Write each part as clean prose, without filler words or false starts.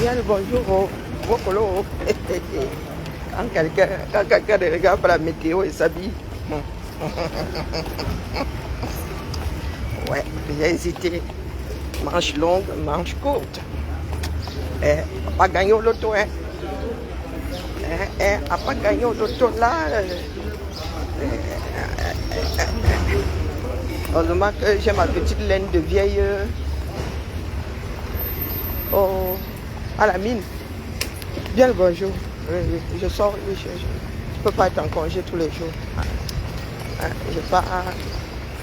Bien le bonjour au Bocolo. Quand quelqu'un regarde la météo et s'habille. Ouais, j'ai hésité. Manche longue, manche courte. Pas gagné au loto, hein. Pas gagné au loto là. Heureusement que j'ai ma petite laine de vieille à la mine. Bien le bonjour. Oui, je sors, je ne peux pas être en congé tous les jours.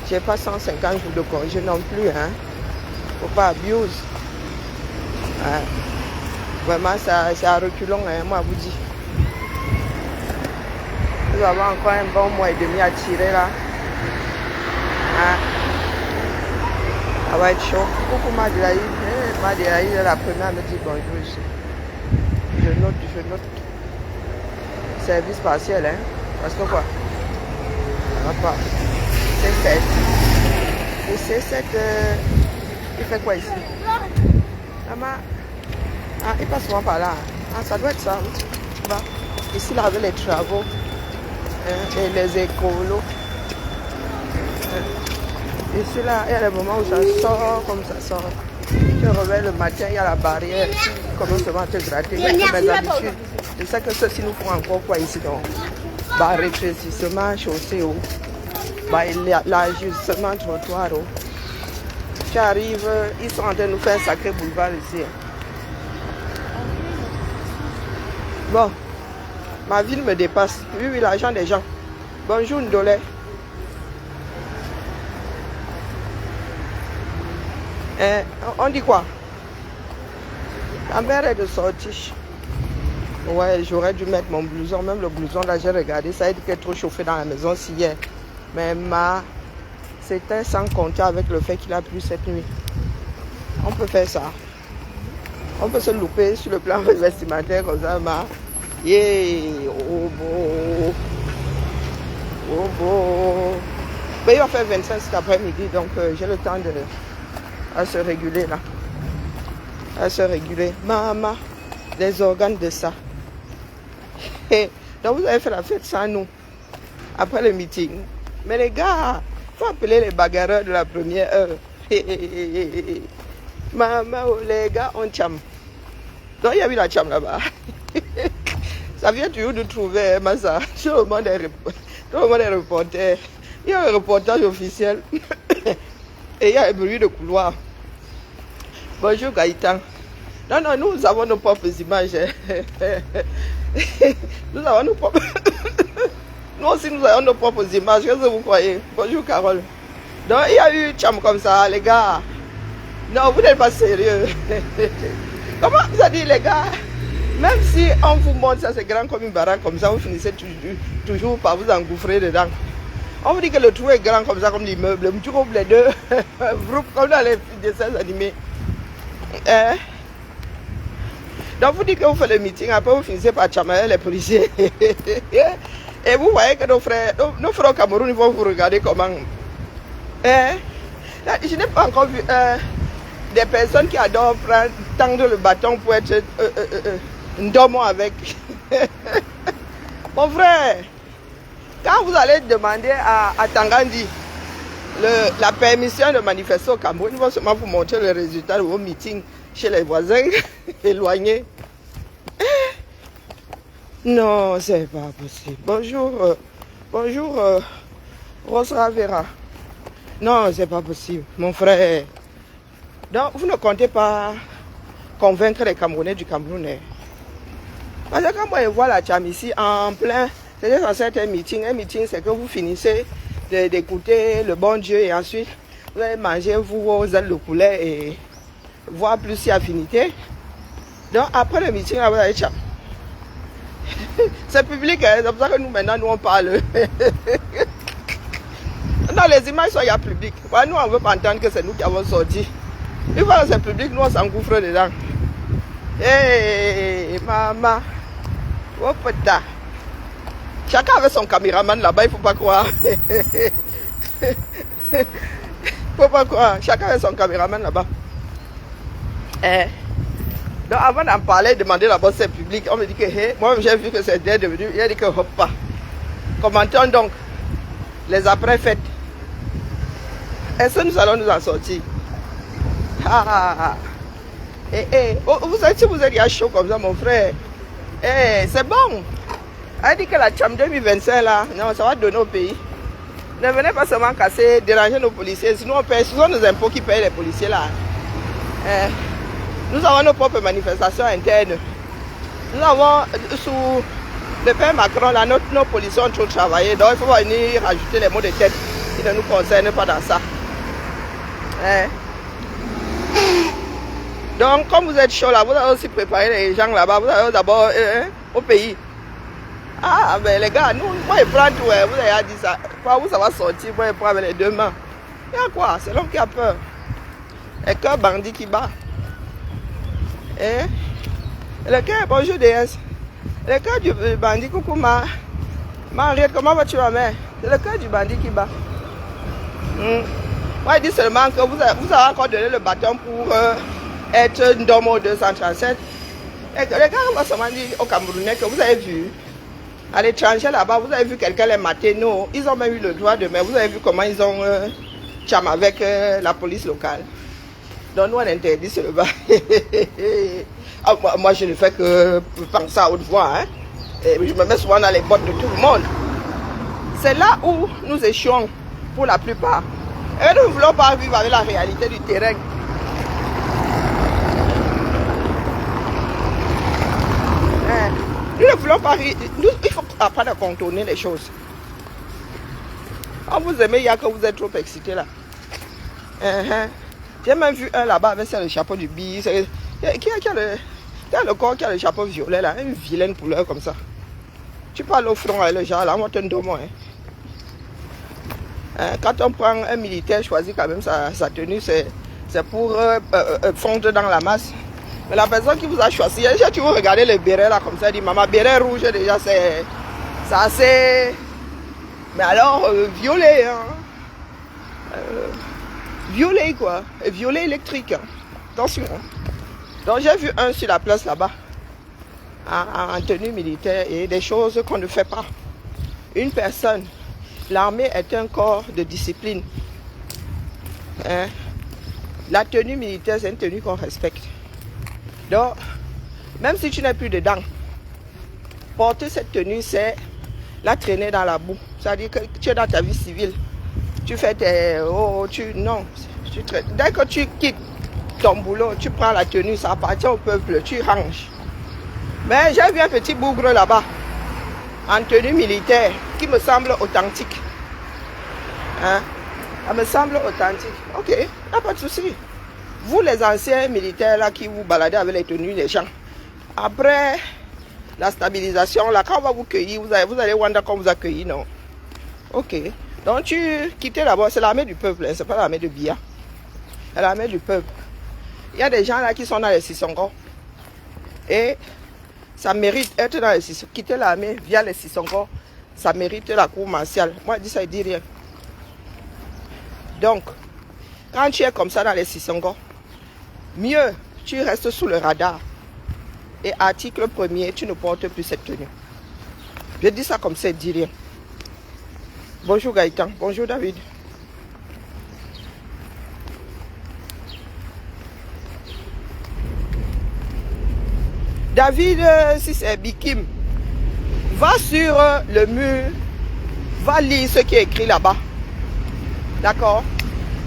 J'ai pas 150 jours de congé non plus. Hein. Faut pas abuse. Vraiment, c'est à reculons, hein, moi vous dis. Nous avons encore un bon mois et demi à tirer là. Ça va être chaud. Coucou Madelaï. Madelaï est la première à me dire bonjour ici. Je note. Service partiel, hein. Parce que quoi? Ça va pas. C7. Et C7, il fait quoi ici? Maman. Il passe souvent par là. Ça doit être ça. Tu vois? Ici, là, avec les travaux. Et les écolos. Ici, là, il y a des moments où ça sort comme ça sort. Tu te réveilles le matin, il y a la barrière qui commence à te gratter. Il y a mes habitudes. Je sais que ceux-ci nous font encore quoi ici, donc. Rétrécissement, chaussée, l'ajustement trottoir. Tu arrives, ils sont en train de nous faire un sacré boulevard ici. Bon, ma ville me dépasse. Oui, l'argent des gens. Bonjour, Ndolé. On dit quoi? La mère est de sortie. Ouais, j'aurais dû mettre mon blouson. Même le blouson, là, j'ai regardé. Ça a été trop chauffé dans la maison hier. Mais c'était sans compter avec le fait qu'il a plu cette nuit. On peut faire ça. On peut se louper sur le plan vestimentaire comme ça, yeah, oh beau. Mais il va faire 25 cet après-midi, donc j'ai le temps à se réguler là. À se réguler. Maman, les organes de ça. Donc vous avez fait la fête sans nous, après le meeting. Mais les gars, il faut appeler les bagarreurs de la première heure. Maman, les gars, on cham. Donc il y a eu la cham là-bas. Ça vient toujours de trouver, Massa. Tout le monde est reporter. Il y a un reportage officiel. Et il y a un bruit de couloir. Bonjour Gaïtan. Non, nous avons nos propres images. Nous avons nos propres... Nous aussi, nous avons nos propres images. Qu'est-ce que vous croyez? Bonjour Carole. Donc, il y a eu cham comme ça, les gars. Non, vous n'êtes pas sérieux. Comment vous avez dit, les gars? Même si on vous montre ça, c'est grand comme une baraque, comme ça, vous finissez toujours par vous engouffrer dedans. On vous dit que le trou est grand comme ça, comme l'immeuble. Tu coupes les deux, comme dans les dessins animés. Donc vous dites que vous faites le meeting, après vous finissez par chamailler les policiers. Et vous voyez que nos frères au Cameroun, ils vont vous regarder comment. Je n'ai pas encore vu des personnes qui adorent tendre le bâton pour être ndomo avec. Mon frère, quand vous allez demander à Tangandi la permission de manifester au Cameroun, ils vont seulement vous montrer le résultat de vos meetings chez les voisins éloignés. Non, c'est pas possible. Bonjour, Rosra Vera. Non, c'est pas possible, mon frère. Donc, vous ne comptez pas convaincre les Camerounais du Cameroun. Parce que quand moi je vois la cham ici en plein, c'est censé être un meeting. Un meeting, c'est que vous finissez d'écouter le bon Dieu et ensuite vous allez manger vos ailes de poulet et voir plus si affinité. Donc après le meeting, là, vous allez cham. C'est public, hein? C'est pour ça que nous maintenant nous on parle. Dans les images, il y a public. Ouais, nous on ne veut pas entendre que c'est nous qui avons sorti. Une fois que c'est public, nous on s'engouffre dedans. Hey, maman. Oh putain. Chacun avait son caméraman là-bas, il ne faut pas croire. Faut pas croire. Chacun avait son caméraman là-bas. Donc avant d'en parler, demander la bourse publique, on me dit que hey, moi j'ai vu que c'est devenu, il a dit que hop pas. Commentons donc les après-fêtes. Est-ce que nous allons nous en sortir? Si vous êtes à chaud comme ça, mon frère, c'est bon. Elle dit que la Cham 2025 là, non, ça va donner au pays. Ne venez pas seulement casser, déranger nos policiers. Sinon, on paye, ce sont nos impôts qui payent les policiers là. Nous avons nos propres manifestations internes. Nous avons, sous le père Macron, là, nos policiers ont trop travaillé. Donc, il faut venir rajouter les mots de tête qui ne nous concernent pas dans ça. Donc, comme vous êtes chaud là, vous avez aussi préparé les gens là-bas. Vous allez d'abord au pays. Ah, mais les gars, nous, moi, je prends tout. Vous avez dit ça. Où ça va sortir? Moi, je prends avec les deux mains. Il y a quoi? C'est l'homme qui a peur. Et qu'un bandit qui bat. Le cœur, bonjour DS. Le cœur du bandit, coucou Mariette, comment vas-tu ma mère? C'est le cœur du bandit qui bat. Moi, je dis seulement que vous avez encore donné le bâton pour être Ndomo 237. Et que les gars vont seulement dire au Camerounais que vous avez vu, à l'étranger là-bas, vous avez vu quelqu'un les mater. Non, ils ont même eu le droit de mais vous avez vu comment ils ont cham avec la police locale. Donc nous on interdit cela. Moi je ne fais que penser à haute voix. Et je me mets souvent dans les bottes de tout le monde. C'est là où nous échouons pour la plupart. Et nous ne voulons pas vivre avec la réalité du terrain. Nous ne voulons pas rire. Il faut apprendre à contourner les choses. Quand vous aimez, il y a que vous êtes trop excité là. J'ai même vu un là-bas avec le chapeau du bille. Qui a le corps qui a le chapeau violet là, une vilaine couleur comme ça. Tu parles au front avec le genre là, moi je te donne moi. Quand on prend un militaire, choisit quand même sa tenue, c'est pour fondre dans la masse. Mais la personne qui vous a choisi, tu veux regarder le béret là comme ça, elle dit maman, béret rouge déjà c'est assez. Mais alors violet, hein. Violet quoi, violet électrique. Hein. Attention. Hein. Donc j'ai vu un sur la place là-bas, en tenue militaire et des choses qu'on ne fait pas. Une personne, l'armée est un corps de discipline. Hein? La tenue militaire, c'est une tenue qu'on respecte. Donc, même si tu n'es plus dedans, porter cette tenue, c'est la traîner dans la boue. C'est-à-dire que tu es dans ta vie civile. Tu fais tes... non. Dès que tu quittes ton boulot, tu prends la tenue, ça appartient au peuple, tu ranges. Mais j'ai vu un petit bougre là-bas, en tenue militaire, qui me semble authentique. Hein? Ça me semble authentique. Ok, il n'y a pas de souci. Vous les anciens militaires là qui vous baladez avec les tenues des gens, après la stabilisation, là, quand on va vous cueillir, vous allez wonder qu'on vous accueillir, non? Ok. Donc tu quittes là-bas, c'est l'armée du peuple, hein, c'est pas l'armée de Biya. C'est l'armée du peuple. Il y a des gens là qui sont dans les Sissongo. Et ça mérite être dans les Sissongo. Quitter l'armée via les Sissongo, ça mérite la cour martiale. Moi je dis ça, il dit rien. Donc, quand tu es comme ça dans les Sissongo, mieux tu restes sous le radar. Et article 1er, tu ne portes plus cette tenue. Je dis ça comme ça, il dit rien. Bonjour Gaëtan, bonjour David. David, si c'est Bikim, va sur le mur, va lire ce qui est écrit là-bas. D'accord?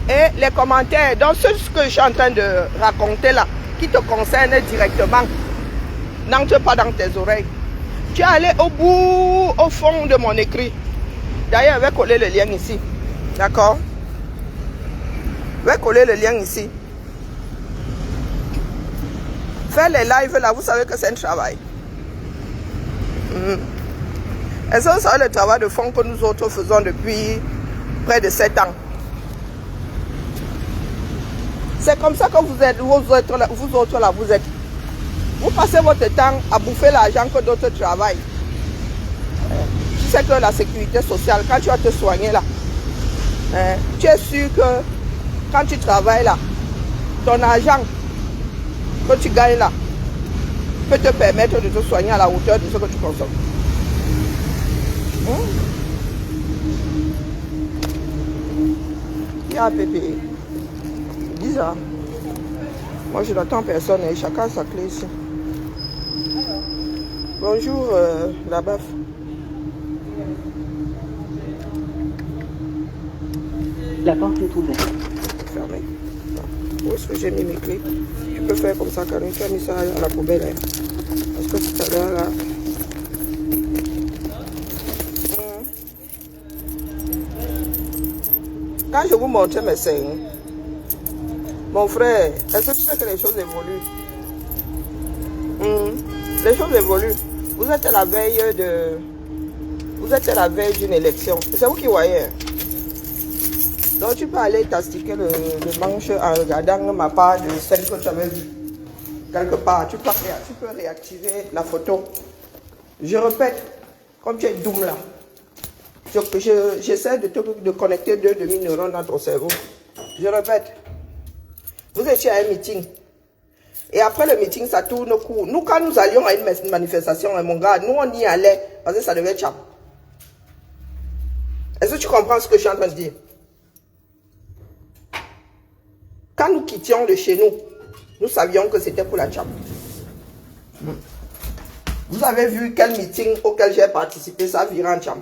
Et les commentaires, donc ce que je suis en train de raconter là, qui te concerne directement, n'entre pas dans tes oreilles. Tu es allé au bout, au fond de mon écrit. D'ailleurs, je vais coller le lien ici. D'accord? Je vais coller le lien ici. Faire les lives là, vous savez que c'est un travail. Et ça, c'est le travail de fond que nous autres faisons depuis près de 7 ans. C'est comme ça que vous êtes, vous autres là, vous êtes. Vous passez votre temps à bouffer l'argent que d'autres travaillent. Tu sais que la sécurité sociale, quand tu vas te soigner là, tu es sûr que quand tu travailles là, ton argent que tu gagnes là, peut te permettre de te soigner à la hauteur de ce que tu consommes. Il y a Pépé. Bizarre. Moi, je n'attends personne et chacun a sa clé ici. Bonjour, la baffe. La porte est ouverte. Fermée. Où est-ce que j'ai mis mes clés? Tu peux faire comme ça, Karine. Tu as mis ça à la poubelle. Hein. Parce que tout à l'heure, là... Quand je vous montrais mes seins, mon frère, est-ce que tu sais que les choses évoluent? Les choses évoluent. Vous êtes à la veille de... Vous êtes à la veille d'une élection. C'est vous qui voyez. Donc tu peux aller t'astiquer le manche en regardant ma part de celle que tu avais vue. Quelque part, tu peux réactiver la photo. Je répète, comme tu es doom là, j'essaie de connecter deux demi-neurones dans ton cerveau. Je répète, vous étiez à un meeting. Et après le meeting, ça tourne au cours. Nous, quand nous allions à une manifestation, mon gars, nous on y allait parce que ça devait être chap. Est-ce que tu comprends ce que je suis en train de dire? Quand nous quittions de chez nous, nous savions que c'était pour la chap. Vous avez vu quel meeting auquel j'ai participé, ça vire en chap.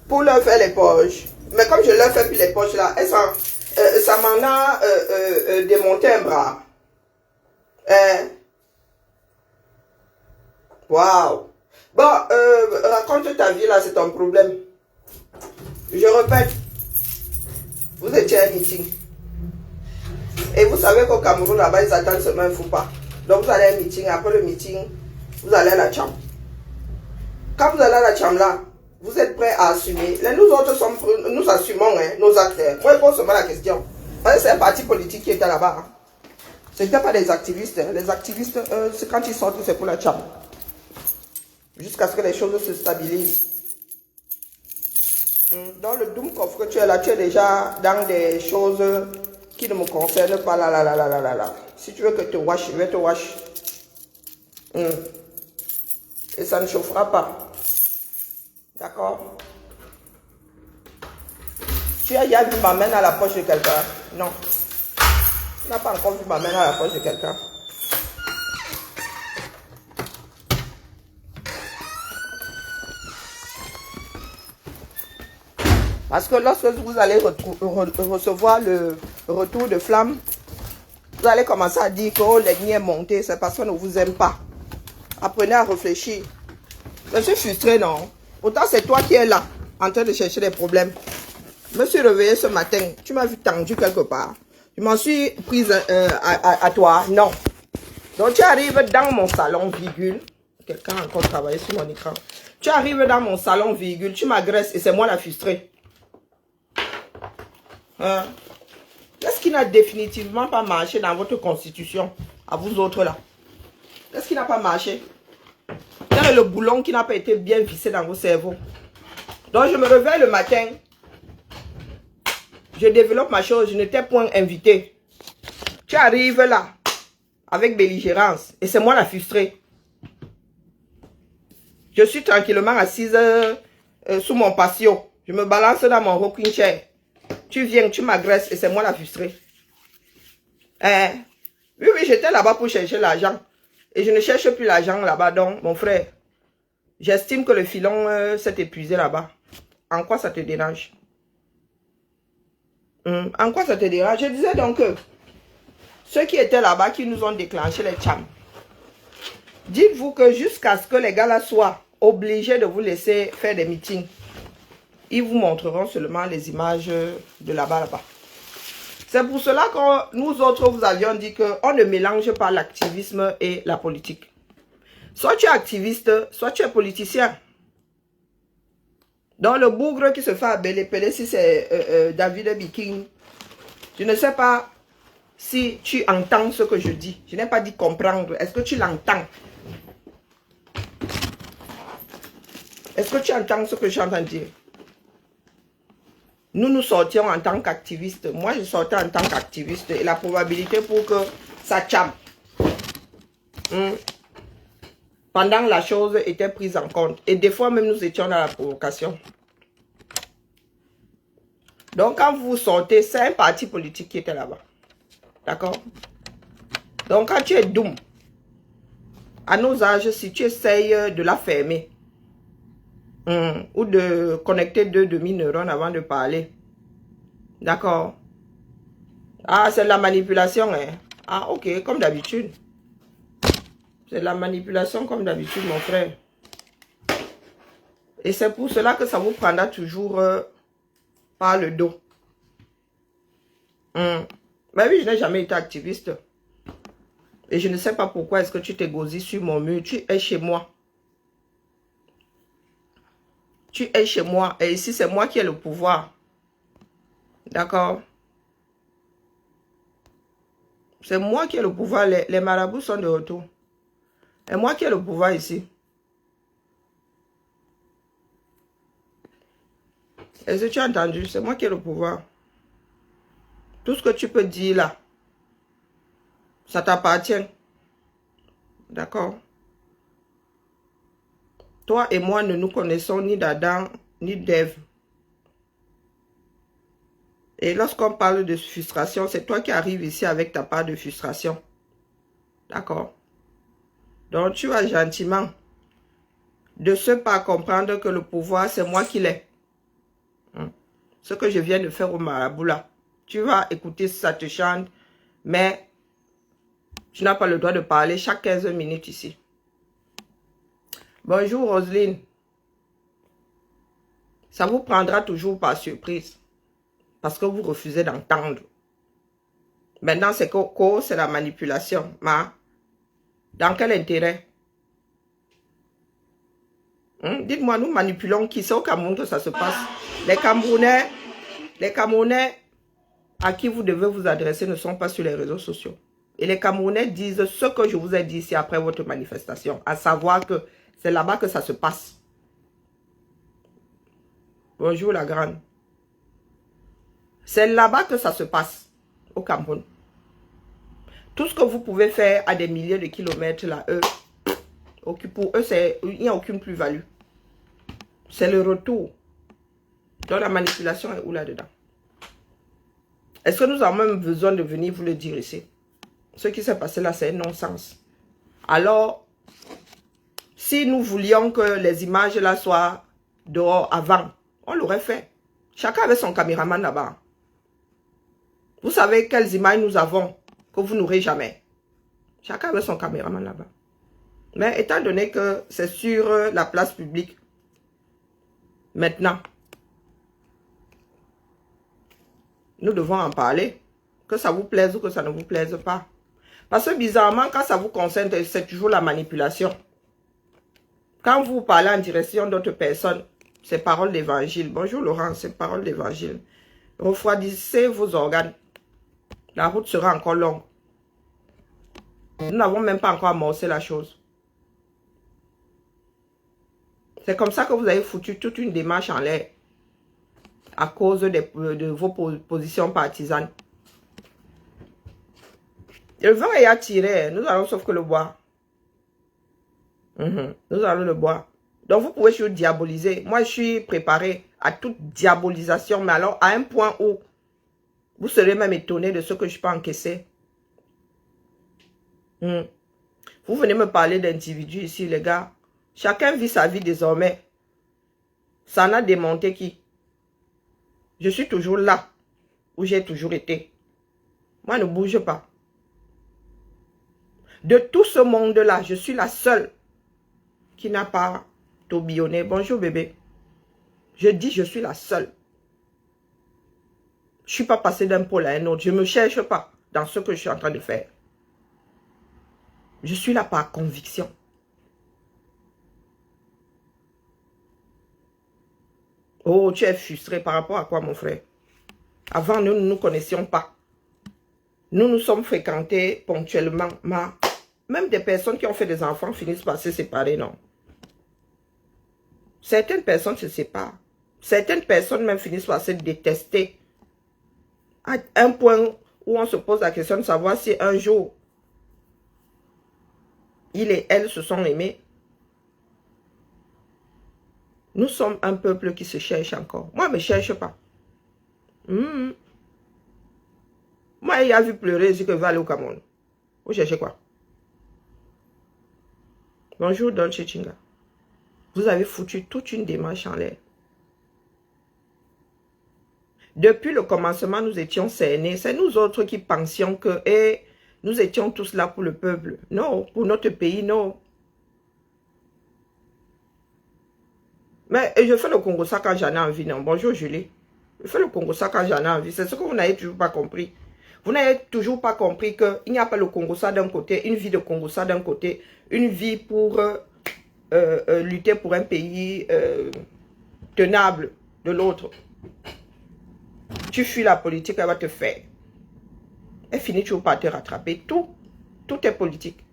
Pour leur faire les poches. Mais comme je leur fais plus les poches là, ça m'en a démonté un bras. Waouh. Bon, raconte ta vie là, c'est ton problème. Je répète, vous étiez à un meeting. Et vous savez qu'au Cameroun, là-bas, ils attendent seulement un fou pas. Donc vous allez à un meeting, après le meeting, vous allez à la chambre. Quand vous allez à la chambre là, vous êtes prêts à assumer. Nous autres, nous assumons hein, nos actes. Moi, je pose seulement la question. Parce que c'est un parti politique qui était là-bas. Hein. Ce n'était pas des activistes. Hein. Les activistes, quand ils sortent, c'est pour la chambre. Jusqu'à ce que les choses se stabilisent. Dans le Doomcoff que tu es là, tu es déjà dans des choses qui ne me concernent pas. Là. Si tu veux que je te wash, je vais te wash. Et ça ne chauffera pas. D'accord? Tu as déjà vu ma main à la poche de quelqu'un? Non. Tu n'as pas encore vu ma main à la poche de quelqu'un? Parce que lorsque vous allez recevoir le retour de flamme, vous allez commencer à dire que oh, l'ennemi est monté, c'est parce qu'on ne vous aime pas. Apprenez à réfléchir. Je suis frustré, non? Pourtant, c'est toi qui es là, en train de chercher des problèmes. Je me suis réveillé ce matin, tu m'as vu tendu quelque part. Je m'en suis prise à toi, non. Donc, tu arrives dans mon salon, virgule. Quelqu'un a encore travaillé sur mon écran. Tu arrives dans mon salon, virgule, tu m'agresses et c'est moi la frustrée. Hein? Qu'est-ce qui n'a définitivement pas marché dans votre constitution, à vous autres là? Qu'est-ce qui n'a pas marché? Quel est le boulon qui n'a pas été bien vissé dans vos cerveaux? Donc je me réveille le matin, je développe ma chose, je n'étais point invité. Tu arrives là, avec belligérance, et c'est moi la frustrée. Je suis tranquillement assise sous mon patio, je me balance dans mon rocking chair. Tu viens, tu m'agresses et c'est moi la frustrée. Oui, j'étais là-bas pour chercher l'argent. Et je ne cherche plus l'argent là-bas. Donc, mon frère, j'estime que le filon s'est épuisé là-bas. En quoi ça te dérange? En quoi ça te dérange? Je disais donc que ceux qui étaient là-bas, qui nous ont déclenché les chams, dites-vous que jusqu'à ce que les gars là soient obligés de vous laisser faire des meetings, ils vous montreront seulement les images de là-bas. C'est pour cela que nous autres, vous avions dit qu'on ne mélange pas l'activisme et la politique. Soit tu es activiste, soit tu es politicien. Dans le bougre qui se fait appeler, si c'est David Biking, je ne sais pas si tu entends ce que je dis. Je n'ai pas dit comprendre. Est-ce que tu l'entends? Est-ce que tu entends ce que je suis en train de dire? nous sortions en tant qu'activistes. Moi, je sortais en tant qu'activiste. Et la probabilité pour que ça chame. Pendant la chose était prise en compte. Et des fois, même nous étions dans la provocation. Donc, quand vous sortez, c'est un parti politique qui était là-bas. D'accord? Donc, quand tu es doom, à nos âges, si tu essayes de la fermer, ou de connecter deux demi-neurones avant de parler, d'accord? Ah, c'est de la manipulation, hein? Ah, ok, comme d'habitude. C'est de la manipulation comme d'habitude, mon frère. Et c'est pour cela que ça vous prendra toujours par le dos. Mais oui, je n'ai jamais été activiste. Et je ne sais pas pourquoi est-ce que tu t'es gosé sur mon mur. Tu es chez moi. Tu es chez moi. Et ici, c'est moi qui ai le pouvoir. D'accord? C'est moi qui ai le pouvoir. Les marabouts sont de retour. Et moi qui ai le pouvoir ici. Est-ce que tu as entendu? C'est moi qui ai le pouvoir. Tout ce que tu peux dire là, ça t'appartient. D'accord? Toi et moi ne nous connaissons ni d'Adam ni d'Ève. Et lorsqu'on parle de frustration, c'est toi qui arrives ici avec ta part de frustration. D'accord? Donc tu vas gentiment de ce pas comprendre que le pouvoir, c'est moi qui l'ai. Ce que je viens de faire au marabout là. Tu vas écouter si ça te chante, mais tu n'as pas le droit de parler chaque 15 minutes ici. Bonjour Roselyne. Ça vous prendra toujours par surprise. Parce que vous refusez d'entendre. Maintenant, c'est la manipulation. Mais dans quel intérêt? Dites-moi, nous manipulons qui? C'est au Cameroun que ça se passe. Les Camerounais à qui vous devez vous adresser ne sont pas sur les réseaux sociaux. Et les Camerounais disent ce que je vous ai dit ici après votre manifestation. À savoir que c'est là-bas que ça se passe. Bonjour la grande. C'est là-bas que ça se passe, au Cameroun. Tout ce que vous pouvez faire à des milliers de kilomètres, là, pour eux, il n'y a aucune plus-value. C'est le retour. Donc la manipulation est où là-dedans? Est-ce que nous avons même besoin de venir vous le dire ici? Ce qui s'est passé là, c'est un non-sens. Alors, si nous voulions que les images là soient dehors avant, on l'aurait fait. Chacun avait son caméraman là-bas. Vous savez quelles images nous avons que vous n'aurez jamais. Chacun avait son caméraman là-bas. Mais étant donné que c'est sur la place publique, maintenant, nous devons en parler. Que ça vous plaise ou que ça ne vous plaise pas. Parce que bizarrement, quand ça vous concerne, c'est toujours la manipulation. Quand vous parlez en direction d'autres personnes, c'est parole d'évangile. Bonjour Laurent, c'est parole d'évangile. Refroidissez vos organes. La route sera encore longue. Nous n'avons même pas encore amorcé la chose. C'est comme ça que vous avez foutu toute une démarche en l'air. À cause de vos positions partisanes. Le vent est attiré. Nous allons sauf que le boire. Nous allons le boire. Donc vous pouvez toujours diaboliser. Moi je suis préparé à toute diabolisation. Mais alors à un point où vous serez même étonné de ce que je peux encaisser. Vous venez me parler d'individus ici les gars. Chacun vit sa vie désormais. Ça en a démonté qui? Je suis toujours là où j'ai toujours été. Moi, ne bouge pas. De tout ce monde-là, je suis la seule qui n'a pas tourbillonné. Bonjour bébé. Je dis je suis la seule. Je ne suis pas passée d'un pôle à un autre. Je ne me cherche pas dans ce que je suis en train de faire. Je suis là par conviction. Oh, tu es frustré par rapport à quoi, mon frère? Avant, nous ne nous connaissions pas. Nous nous sommes fréquentés ponctuellement. Mais même des personnes qui ont fait des enfants finissent par se séparer, non? Certaines personnes se séparent. Certaines personnes même finissent par se détester. À un point où on se pose la question de savoir si un jour, il et elle se sont aimés. Nous sommes un peuple qui se cherche encore. Moi, je ne me cherche pas. Moi, il a vu pleurer, je dis que je vais aller au Cameroun. Vous cherchez quoi? Bonjour, Dolce Chinga. Vous avez foutu toute une démarche en l'air. Depuis le commencement, nous étions cernés. C'est nous autres qui pensions que nous étions tous là pour le peuple. Non, pour notre pays, non. Mais je fais le Congo ça quand j'en ai envie, non. Bonjour Julie. Je fais le Congo ça quand j'en ai envie. C'est ce que vous n'avez toujours pas compris. Vous n'avez toujours pas compris qu'il n'y a pas le Congo ça d'un côté, une vie de Congo ça d'un côté, une vie pour lutter pour un pays tenable de l'autre. Tu fuis la politique, elle va te faire. Elle finit toujours par te rattraper. Tout est politique.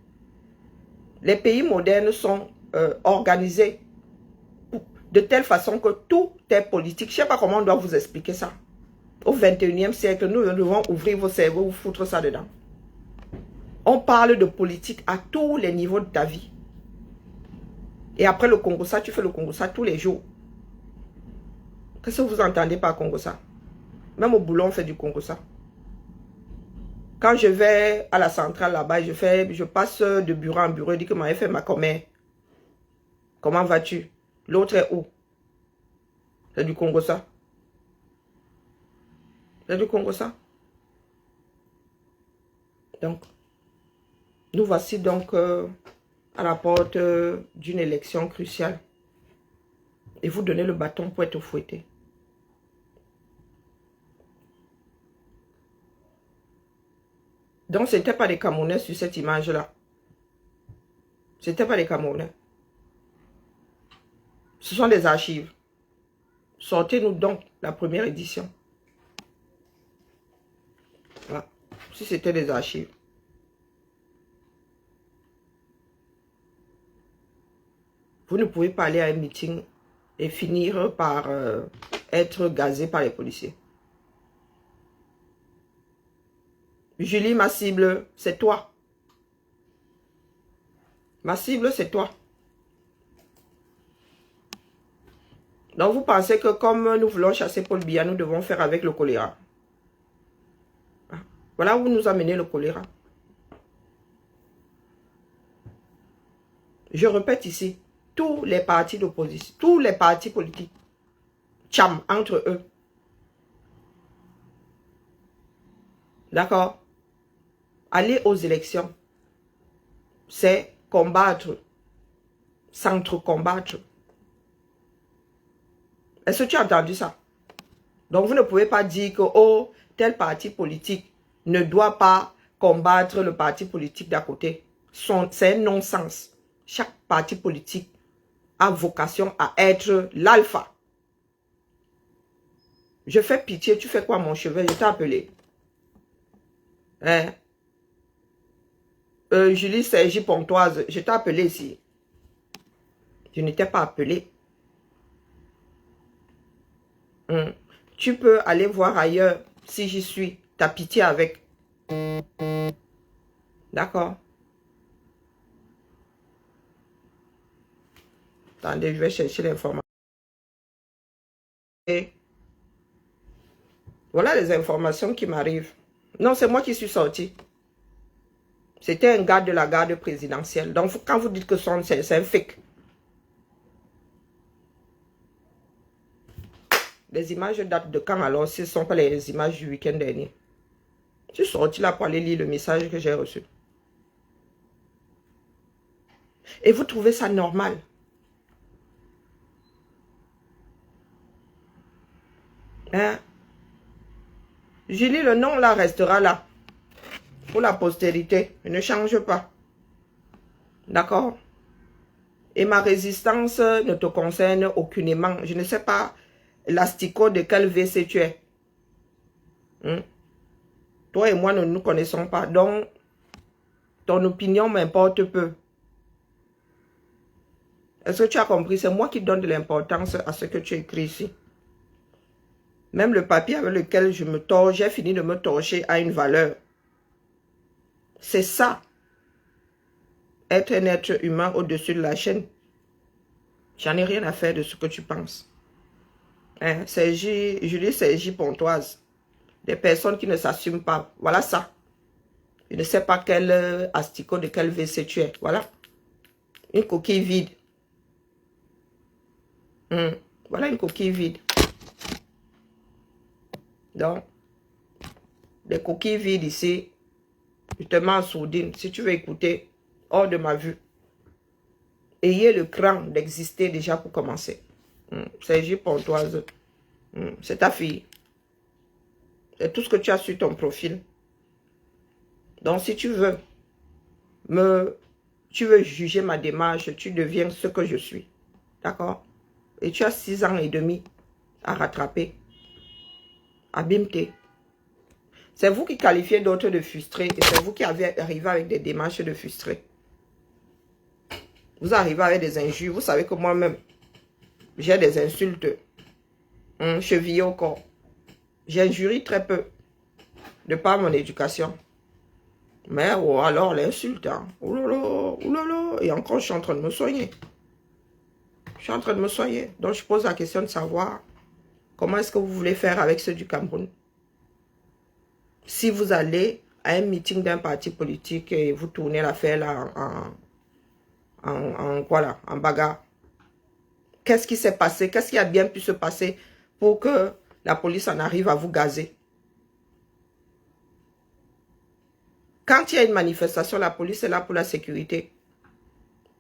Les pays modernes sont organisés de telle façon que tout est politique. Je ne sais pas comment on doit vous expliquer ça. Au 21e siècle, nous devons ouvrir vos cerveaux, vous foutre ça dedans. On parle de politique à tous les niveaux de ta vie. Et après le Congo ça, tu fais le Congo ça tous les jours. Qu'est-ce que vous entendez par Congo ça? Même au boulot, on fait du Congo ça. Quand je vais à la centrale là-bas, je passe de bureau en bureau, je dis que m'avait fait ma commère. Comment vas-tu? L'autre est où? C'est du Congo ça. C'est du Congo ça. Donc, nous voici donc à la porte d'une élection cruciale. Et vous donnez le bâton pour être fouetté. Donc, ce n'était pas des Camerounais sur cette image-là. Ce n'était pas des Camerounais. Ce sont des archives. Sortez-nous donc la première édition. Voilà. Si c'était des archives. Vous ne pouvez pas aller à un meeting et finir par être gazé par les policiers. Julie, ma cible, c'est toi. Ma cible, c'est toi. Donc, vous pensez que comme nous voulons chasser Paul Biya, nous devons faire avec le choléra. Voilà où nous a mené le choléra. Je répète ici, tous les partis d'opposition, tous les partis politiques, tcham, entre eux. D'accord? Aller aux élections, c'est combattre, s'entre-combattre. Est-ce que tu as entendu ça? Donc, vous ne pouvez pas dire que, oh, tel parti politique ne doit pas combattre le parti politique d'à côté. C'est un non-sens. Chaque parti politique a vocation à être l'alpha. Je fais pitié, tu fais quoi mon chevet? Je t'ai appelé. Hein? Julie Sergi Pontoise, je t'ai appelé ici. Je ne t'ai pas appelé. Tu peux aller voir ailleurs si j'y suis. T'as pitié avec. D'accord. Attendez, je vais chercher l'information. Voilà les informations qui m'arrivent. Non, c'est moi qui suis sorti. C'était un gars de la garde présidentielle. Donc, quand vous dites que c'est un fake. Les images datent de quand alors? Ce ne sont pas les images du week-end dernier. Je suis sorti là pour aller lire le message que j'ai reçu. Et vous trouvez ça normal? Hein? Julie, le nom là restera là. Pour la postérité. Il ne change pas. D'accord? Et ma résistance ne te concerne aucunement. Je ne sais pas l'asticot de quel WC tu es. Toi et moi, nous ne nous connaissons pas. Donc, ton opinion m'importe peu. Est-ce que tu as compris? C'est moi qui donne de l'importance à ce que tu écris ici. Même le papier avec lequel je me torche, j'ai fini de me torcher a une valeur. C'est ça. Être un être humain au-dessus de la chaîne. J'en ai rien à faire de ce que tu penses. Hein? Julie Sergi Pontoise. Des personnes qui ne s'assument pas. Voilà ça. Je ne sais pas quel asticot de quel WC tu es. Voilà. Une coquille vide. Voilà une coquille vide. Donc, des coquilles vides ici. Je te mets en sourdine. Si tu veux écouter, hors de ma vue. Ayez le cran d'exister déjà pour commencer. Sergi Pontoise. C'est ta fille. C'est tout ce que tu as sur ton profil. Donc, si tu veux juger ma démarche, tu deviens ce que je suis. D'accord? Et tu as 6 ans et demi à rattraper. Abîme-toi. C'est vous qui qualifiez d'autres de frustrés et c'est vous qui avez arrivé avec des démarches de frustrés. Vous arrivez avec des injures. Vous savez que moi-même, j'ai des insultes chevillées au corps. J'injurie très peu de par mon éducation. Mais oh, alors l'insulte, hein. Oh là là, oh là là. Et encore, je suis en train de me soigner. Je suis en train de me soigner. Donc, je pose la question de savoir comment est-ce que vous voulez faire avec ceux du Cameroun. Si vous allez à un meeting d'un parti politique et vous tournez l'affaire là en bagarre. Qu'est-ce qui s'est passé? Qu'est-ce qui a bien pu se passer pour que la police en arrive à vous gazer? Quand il y a une manifestation, la police est là pour la sécurité.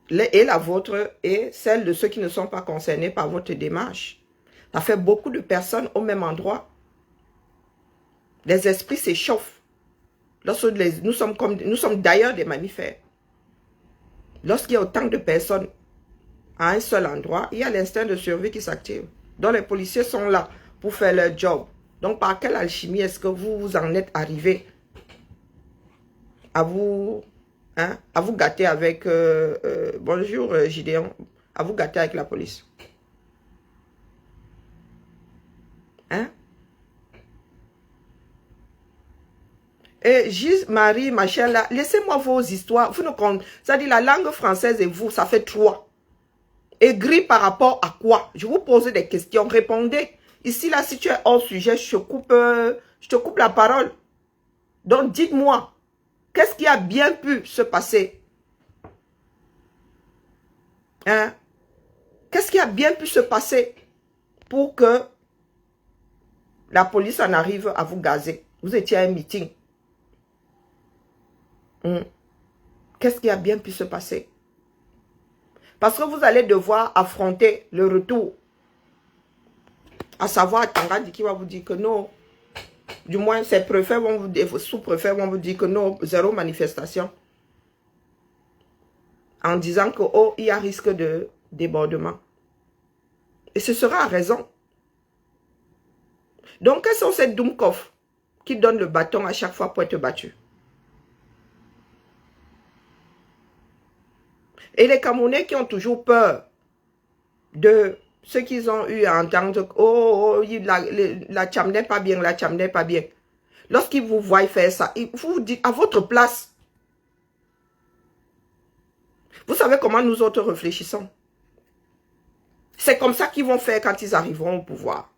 Et la vôtre et celle de ceux qui ne sont pas concernés par votre démarche. Ça fait beaucoup de personnes au même endroit. Les esprits s'échauffent. Nous sommes d'ailleurs des mammifères. Lorsqu'il y a autant de personnes à un seul endroit, il y a l'instinct de survie qui s'active. Donc les policiers sont là pour faire leur job. Donc par quelle alchimie est-ce que vous en êtes arrivé à vous gâter avec... bonjour Gideon. À vous gâter avec la police. Hein? Et Gise, Marie, machin là, laissez-moi vos histoires. Vous ne comptez. C'est-à-dire la langue française et vous, ça fait 3. Aigri par rapport à quoi? Je vous pose des questions, répondez. Ici, là, si tu es hors sujet, je te coupe la parole. Donc, dites-moi, qu'est-ce qui a bien pu se passer? Hein? Qu'est-ce qui a bien pu se passer pour que la police en arrive à vous gazer? Vous étiez à un meeting. Qu'est-ce qui a bien pu se passer? Parce que vous allez devoir affronter le retour. À savoir, Tangadi qui va vous dire que non. Du moins, ses préfets vont vous dire, sous-préfets vont vous dire que non, 0 manifestation. En disant que, oh, il y a risque de débordement. Et ce sera à raison. Donc, quels sont ces Doumkov qui donnent le bâton à chaque fois pour être battu? Et les Camerounais qui ont toujours peur de ce qu'ils ont eu à entendre, oh, la Tcham n'est pas bien, la Tcham n'est pas bien. Lorsqu'ils vous voient faire ça, ils vous disent à votre place. Vous savez comment nous autres réfléchissons? C'est comme ça qu'ils vont faire quand ils arriveront au pouvoir.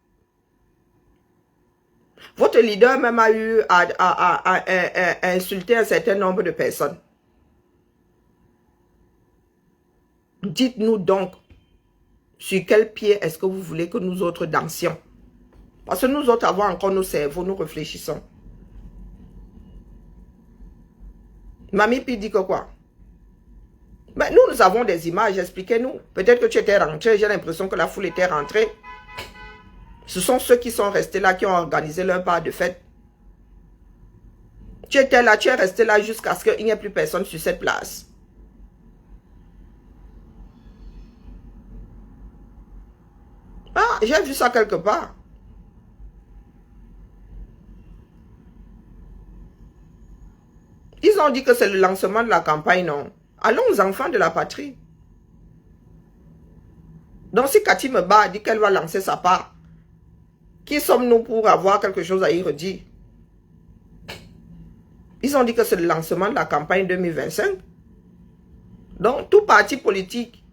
Votre leader même a eu à insulter un certain nombre de personnes. Dites-nous donc, sur quel pied est-ce que vous voulez que nous autres dansions? Parce que nous autres avons encore nos cerveaux, nous réfléchissons. Mamie Pi dit que quoi? Mais nous avons des images, expliquez-nous. Peut-être que tu étais rentré, j'ai l'impression que la foule était rentrée. Ce sont ceux qui sont restés là, qui ont organisé leur part de fête. Tu étais là, tu es resté là jusqu'à ce qu'il n'y ait plus personne sur cette place. Ah, j'ai vu ça quelque part. Ils ont dit que c'est le lancement de la campagne, non? Allons aux enfants de la patrie. Donc si Cathy me bat, dit qu'elle va lancer sa part. Qui sommes-nous pour avoir quelque chose à y redire? Ils ont dit que c'est le lancement de la campagne 2025. Donc, tout parti politique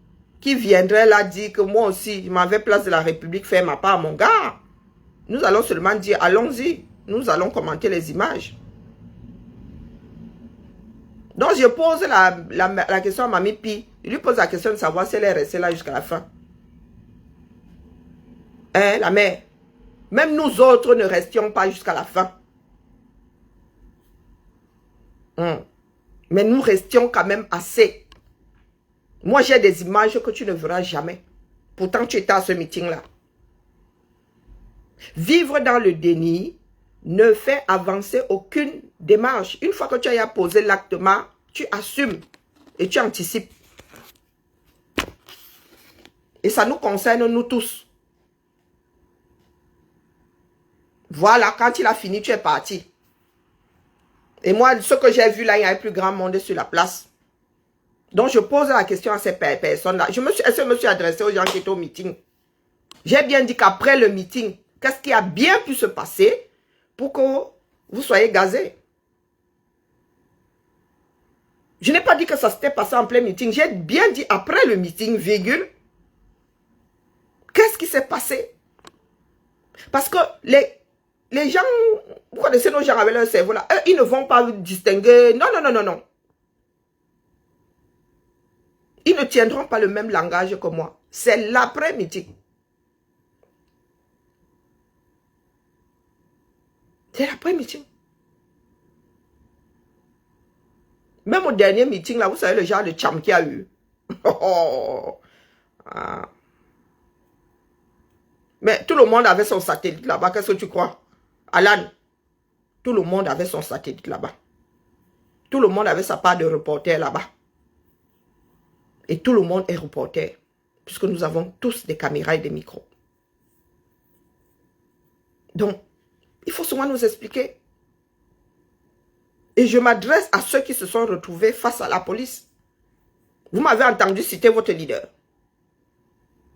qui viendrait là dire que moi aussi, je m'avais place de la République, faire ma part, mon gars. Nous allons seulement dire, allons-y. Nous allons commenter les images. Donc, je pose la question à Mamie Pi. Je lui pose la question de savoir si elle est restée là jusqu'à la fin. Hein, la mère? Même nous autres ne restions pas jusqu'à la fin. Mais nous restions quand même assez. Moi, j'ai des images que tu ne verras jamais. Pourtant, tu étais à ce meeting-là. Vivre dans le déni ne fait avancer aucune démarche. Une fois que tu as posé l'acte, tu assumes et tu anticipes. Et ça nous concerne, nous tous. Voilà, quand il a fini, tu es parti. Et moi, ce que j'ai vu là, il y a un plus grand monde sur la place. Donc, je pose la question à ces personnes-là. Est-ce que je me suis adressé aux gens qui étaient au meeting? J'ai bien dit qu'après le meeting, qu'est-ce qui a bien pu se passer pour que vous soyez gazés? Je n'ai pas dit que ça s'était passé en plein meeting. J'ai bien dit après le meeting, virgule. Qu'est-ce qui s'est passé? Parce que les gens, vous connaissez nos gens avec leur cerveau là, eux, ils ne vont pas distinguer. Non, non, non, non, non. Ils ne tiendront pas le même langage que moi. C'est l'après-meeting. C'est l'après-meeting. Même au dernier meeting, là, vous savez le genre de cham qu'il y a eu. Ah. Mais tout le monde avait son satellite là-bas. Qu'est-ce que tu crois? Alan, tout le monde avait son satellite là-bas. Tout le monde avait sa part de reporter là-bas. Et tout le monde est reporter. Puisque nous avons tous des caméras et des micros. Donc, il faut souvent nous expliquer. Et je m'adresse à ceux qui se sont retrouvés face à la police. Vous m'avez entendu citer votre leader.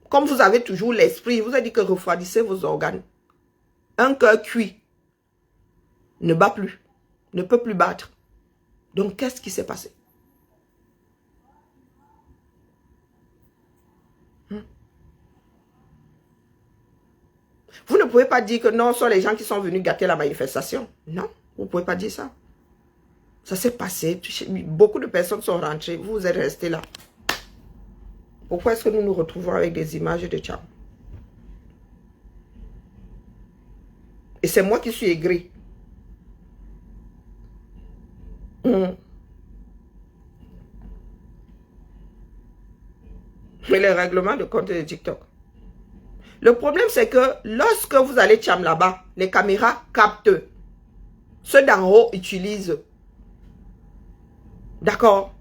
Comme vous avez toujours l'esprit, vous avez dit que refroidissez vos organes. Un cœur cuit ne bat plus, ne peut plus battre. Donc, qu'est-ce qui s'est passé? Vous ne pouvez pas dire que non, ce sont les gens qui sont venus gâter la manifestation. Non, vous ne pouvez pas dire ça. Ça s'est passé. Beaucoup de personnes sont rentrées. Vous êtes restés là. Pourquoi est-ce que nous nous retrouvons avec des images de Tcham? Et c'est moi qui suis aigri. Mais les règlements de compte de TikTok. Le problème, c'est que lorsque vous allez Tcham là-bas, les caméras captent. Ceux d'en haut utilisent. D'accord?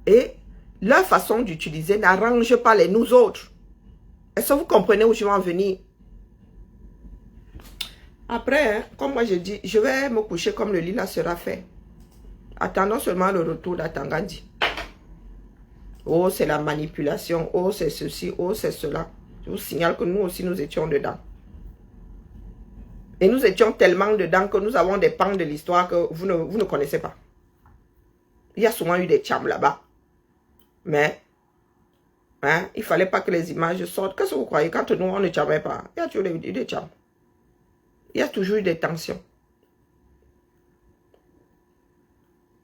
Et leur façon d'utiliser n'arrange pas les nous autres. Est-ce que vous comprenez où je vais en venir? Après, hein, comme moi je dis, je vais me coucher comme le lit là sera fait. Attendons seulement le retour d'Atangandi. Oh, c'est la manipulation. Oh, c'est ceci. Oh, c'est cela. Je vous signale que nous aussi, nous étions dedans. Et nous étions tellement dedans que nous avons des pans de l'histoire que vous ne connaissez pas. Il y a souvent eu des tchams là-bas. Mais, hein, il ne fallait pas que les images sortent. Qu'est-ce que vous croyez? Quand nous, on ne tchamait pas, il y a toujours eu des tchams. Il y a toujours eu des tensions.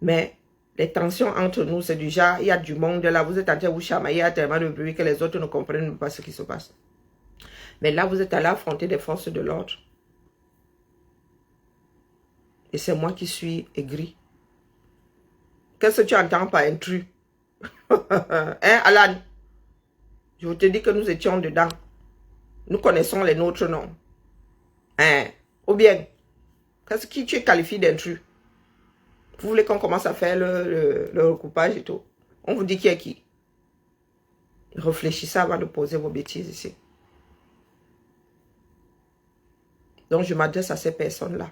Mais les tensions entre nous, c'est du genre, il y a du monde là, vous êtes en train de vous chamailler, il y a tellement de bruit que les autres ne comprennent pas ce qui se passe. Mais là, vous êtes allé affronter des forces de l'ordre. Et c'est moi qui suis aigri. Qu'est-ce que tu entends par intrus? Hein, Alan? Je vous te dis que nous étions dedans. Nous connaissons les nôtres noms. Hein? Ou bien, qu'est-ce qui tu qualifies d'intrus? Vous voulez qu'on commence à faire le recoupage et tout? On vous dit qui est qui? Réfléchissez avant de poser vos bêtises ici. Donc, je m'adresse à ces personnes-là.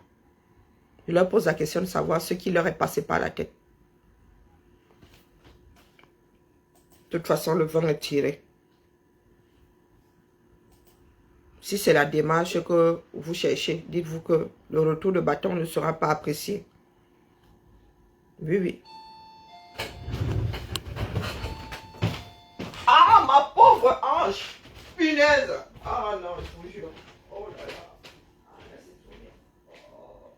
Je leur pose la question de savoir ce qui leur est passé par la tête. De toute façon, le vent est tiré. Si c'est la démarche que vous cherchez, dites-vous que le retour de bâton ne sera pas apprécié. Oui, oui. Ah, ma pauvre ange! Punaise! Ah non, je vous jure. Oh là là. Ah, là, c'est trop bien. Oh,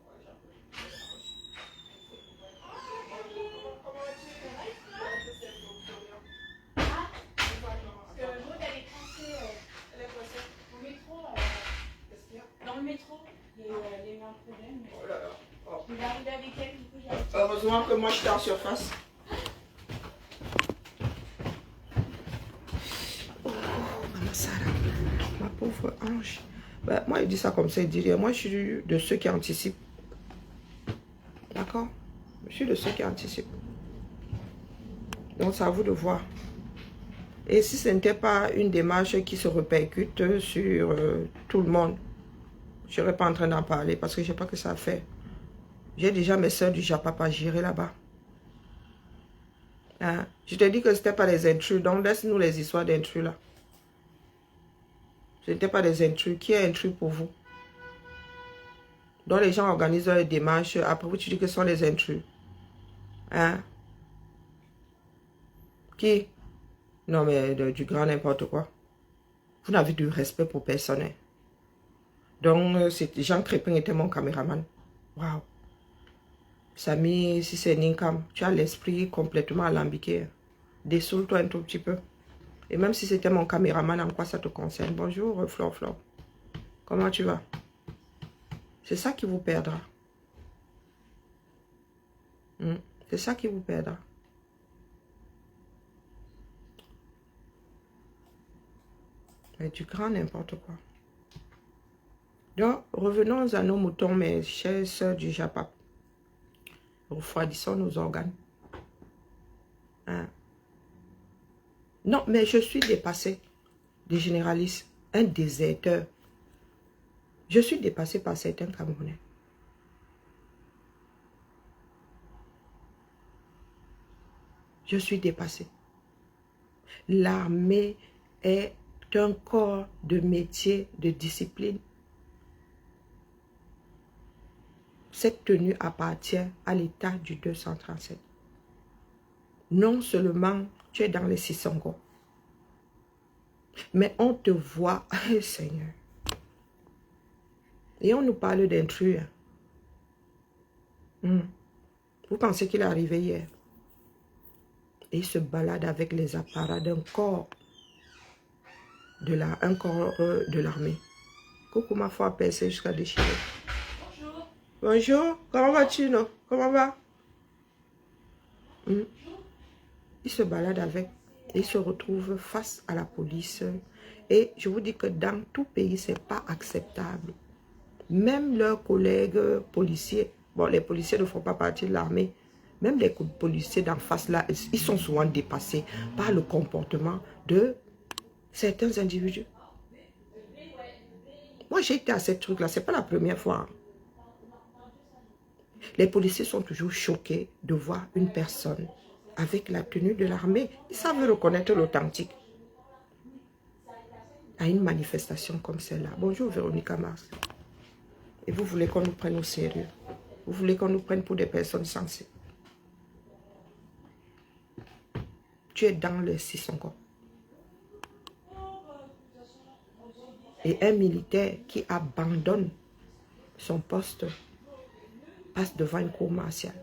Dans le métro, il y a eu un problème. oh là là. Oh. Il est arrivé avec elle, du coup j'ai... Heureusement que moi j'étais en surface. Oh, maman Sarah, ma pauvre ange. Ben, moi, il dit ça comme ça, il dit rien. Moi, je suis de ceux qui anticipent. D'accord? Je suis de ceux qui anticipent. Donc, c'est à vous de voir. Et si ce n'était pas une démarche qui se répercute sur tout le monde, je ne serais pas en train d'en parler parce que je n'ai pas que ça à faire. J'ai déjà mes soeurs du Japapa à gérer là-bas. Hein? Je te dis que ce n'était pas des intrus, donc laisse-nous les histoires d'intrus là. Ce n'était pas des intrus. Qui est intrus pour vous? Donc les gens organisent leurs démarches, après vous tu dis que ce sont les intrus. Hein? Qui? Non mais du grand n'importe quoi. Vous n'avez du respect pour personne. Hein? Donc Jean Crépin était mon caméraman. Waouh. Samy, si c'est Ninkam, tu as l'esprit complètement alambiqué. Dessoule-toi un tout petit peu. Et même si c'était mon caméraman, en quoi ça te concerne? Bonjour, Flore. Comment tu vas? C'est ça qui vous perdra. C'est ça qui vous perdra. Mais du grand n'importe quoi. Donc, revenons à nos moutons, mes chères sœurs du Japap. Refroidissons nos organes. Hein? Non, mais je suis dépassée des généralistes, un déserteur. Je suis dépassée par certains Camerounais. Je suis dépassée. L'armée est un corps de métier, de discipline. Cette tenue appartient à l'État du 237. Non seulement tu es dans les Sissongo, mais on te voit, Seigneur. Et on nous parle d'intrus. Vous pensez qu'il est arrivé hier? Et il se balade avec les apparats d'un corps de l'armée. Coucou ma foi percée jusqu'à déchirer. Bonjour. Bonjour, comment vas-tu, non? Comment va? Il se balade avec, il se retrouve face à la police. Et je vous dis que dans tout pays, ce n'est pas acceptable. Même leurs collègues policiers, bon, les policiers ne font pas partie de l'armée, même les policiers d'en face là, ils sont souvent dépassés par le comportement de certains individus. Moi, j'ai été à ce truc-là, ce n'est pas la première fois. Les policiers sont toujours choqués de voir une personne avec la tenue de l'armée. Ils savent reconnaître l'authentique. À une manifestation comme celle-là. Bonjour Véronique Mars. Et vous voulez qu'on nous prenne au sérieux? Vous voulez qu'on nous prenne pour des personnes sensées? Tu es dans le Sissongo. Et un militaire qui abandonne son poste passe devant une cour martiale.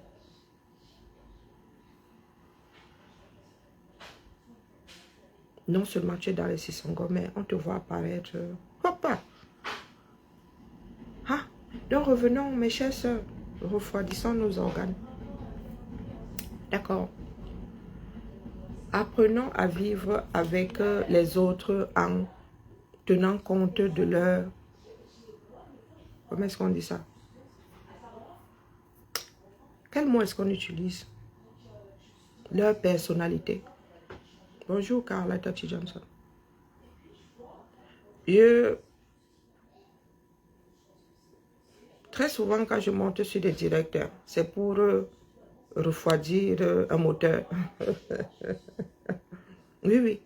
Non seulement tu es dans le Sissongo, mais on te voit apparaître. Papa! Ah, donc revenons, mes chers soeurs, refroidissons nos organes. D'accord. Apprenons à vivre avec les autres en tenant compte de leur... Comment est-ce qu'on dit ça? Quel mot est-ce qu'on utilise? Leur personnalité. Bonjour Carla Tati Johnson. Très souvent quand je monte sur des directs, c'est pour refroidir un moteur. Oui, oui.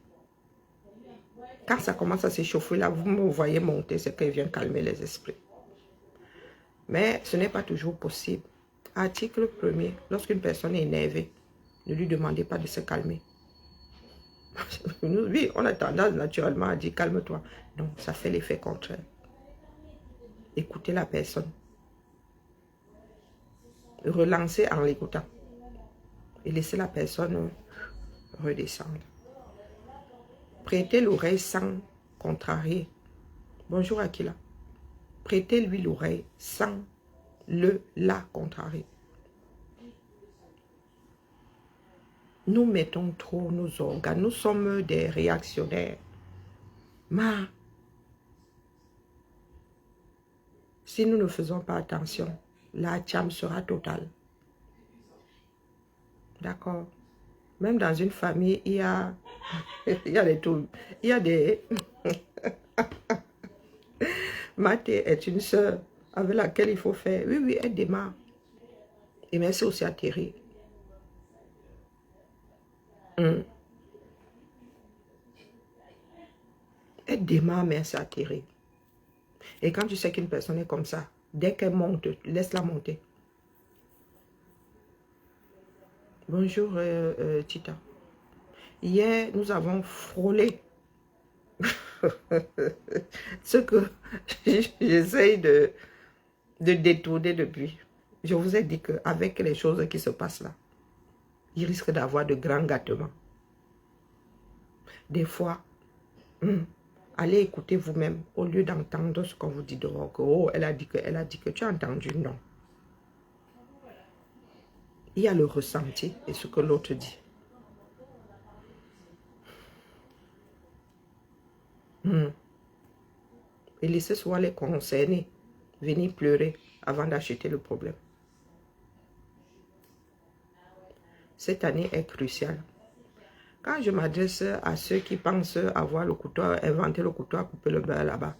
Quand ça commence à s'échauffer, là, vous me voyez monter, c'est qu'il vient calmer les esprits. Mais ce n'est pas toujours possible. Article 1er, lorsqu'une personne est énervée, ne lui demandez pas de se calmer. Oui, on a tendance naturellement à dire calme-toi. Non, ça fait l'effet contraire. Écoutez la personne. Relancez en l'écoutant. Et laissez la personne redescendre. Prêtez l'oreille sans contrarier. Bonjour Akila. Prêtez-lui l'oreille sans la contrarier. Nous mettons trop nos organes. Nous sommes des réactionnaires. Si nous ne faisons pas attention, la tcham sera totale. D'accord? Même dans une famille, il y a des trucs. Il y a des... Mathé est une sœur avec laquelle il faut faire. Oui, oui, elle démarre. Et mais c'est aussi atterri. Elle démarre, mais c'est atterri. Et quand tu sais qu'une personne est comme ça, dès qu'elle monte, laisse-la monter. Bonjour, Tita. Hier, nous avons frôlé ce que j'essaye de détourner depuis. Je vous ai dit qu'avec les choses qui se passent là, il risque d'avoir de grands gâtements. Des fois, allez écouter vous-même au lieu d'entendre ce qu'on vous dit dehors. Que, oh, elle a dit que tu as entendu. Non. Il y a le ressenti et ce que l'autre dit. Et laissez soit les concernés venir pleurer avant d'acheter le problème. Cette année est cruciale. Quand je m'adresse à ceux qui pensent avoir le couteau, inventer le couteau à couper le beurre là-bas,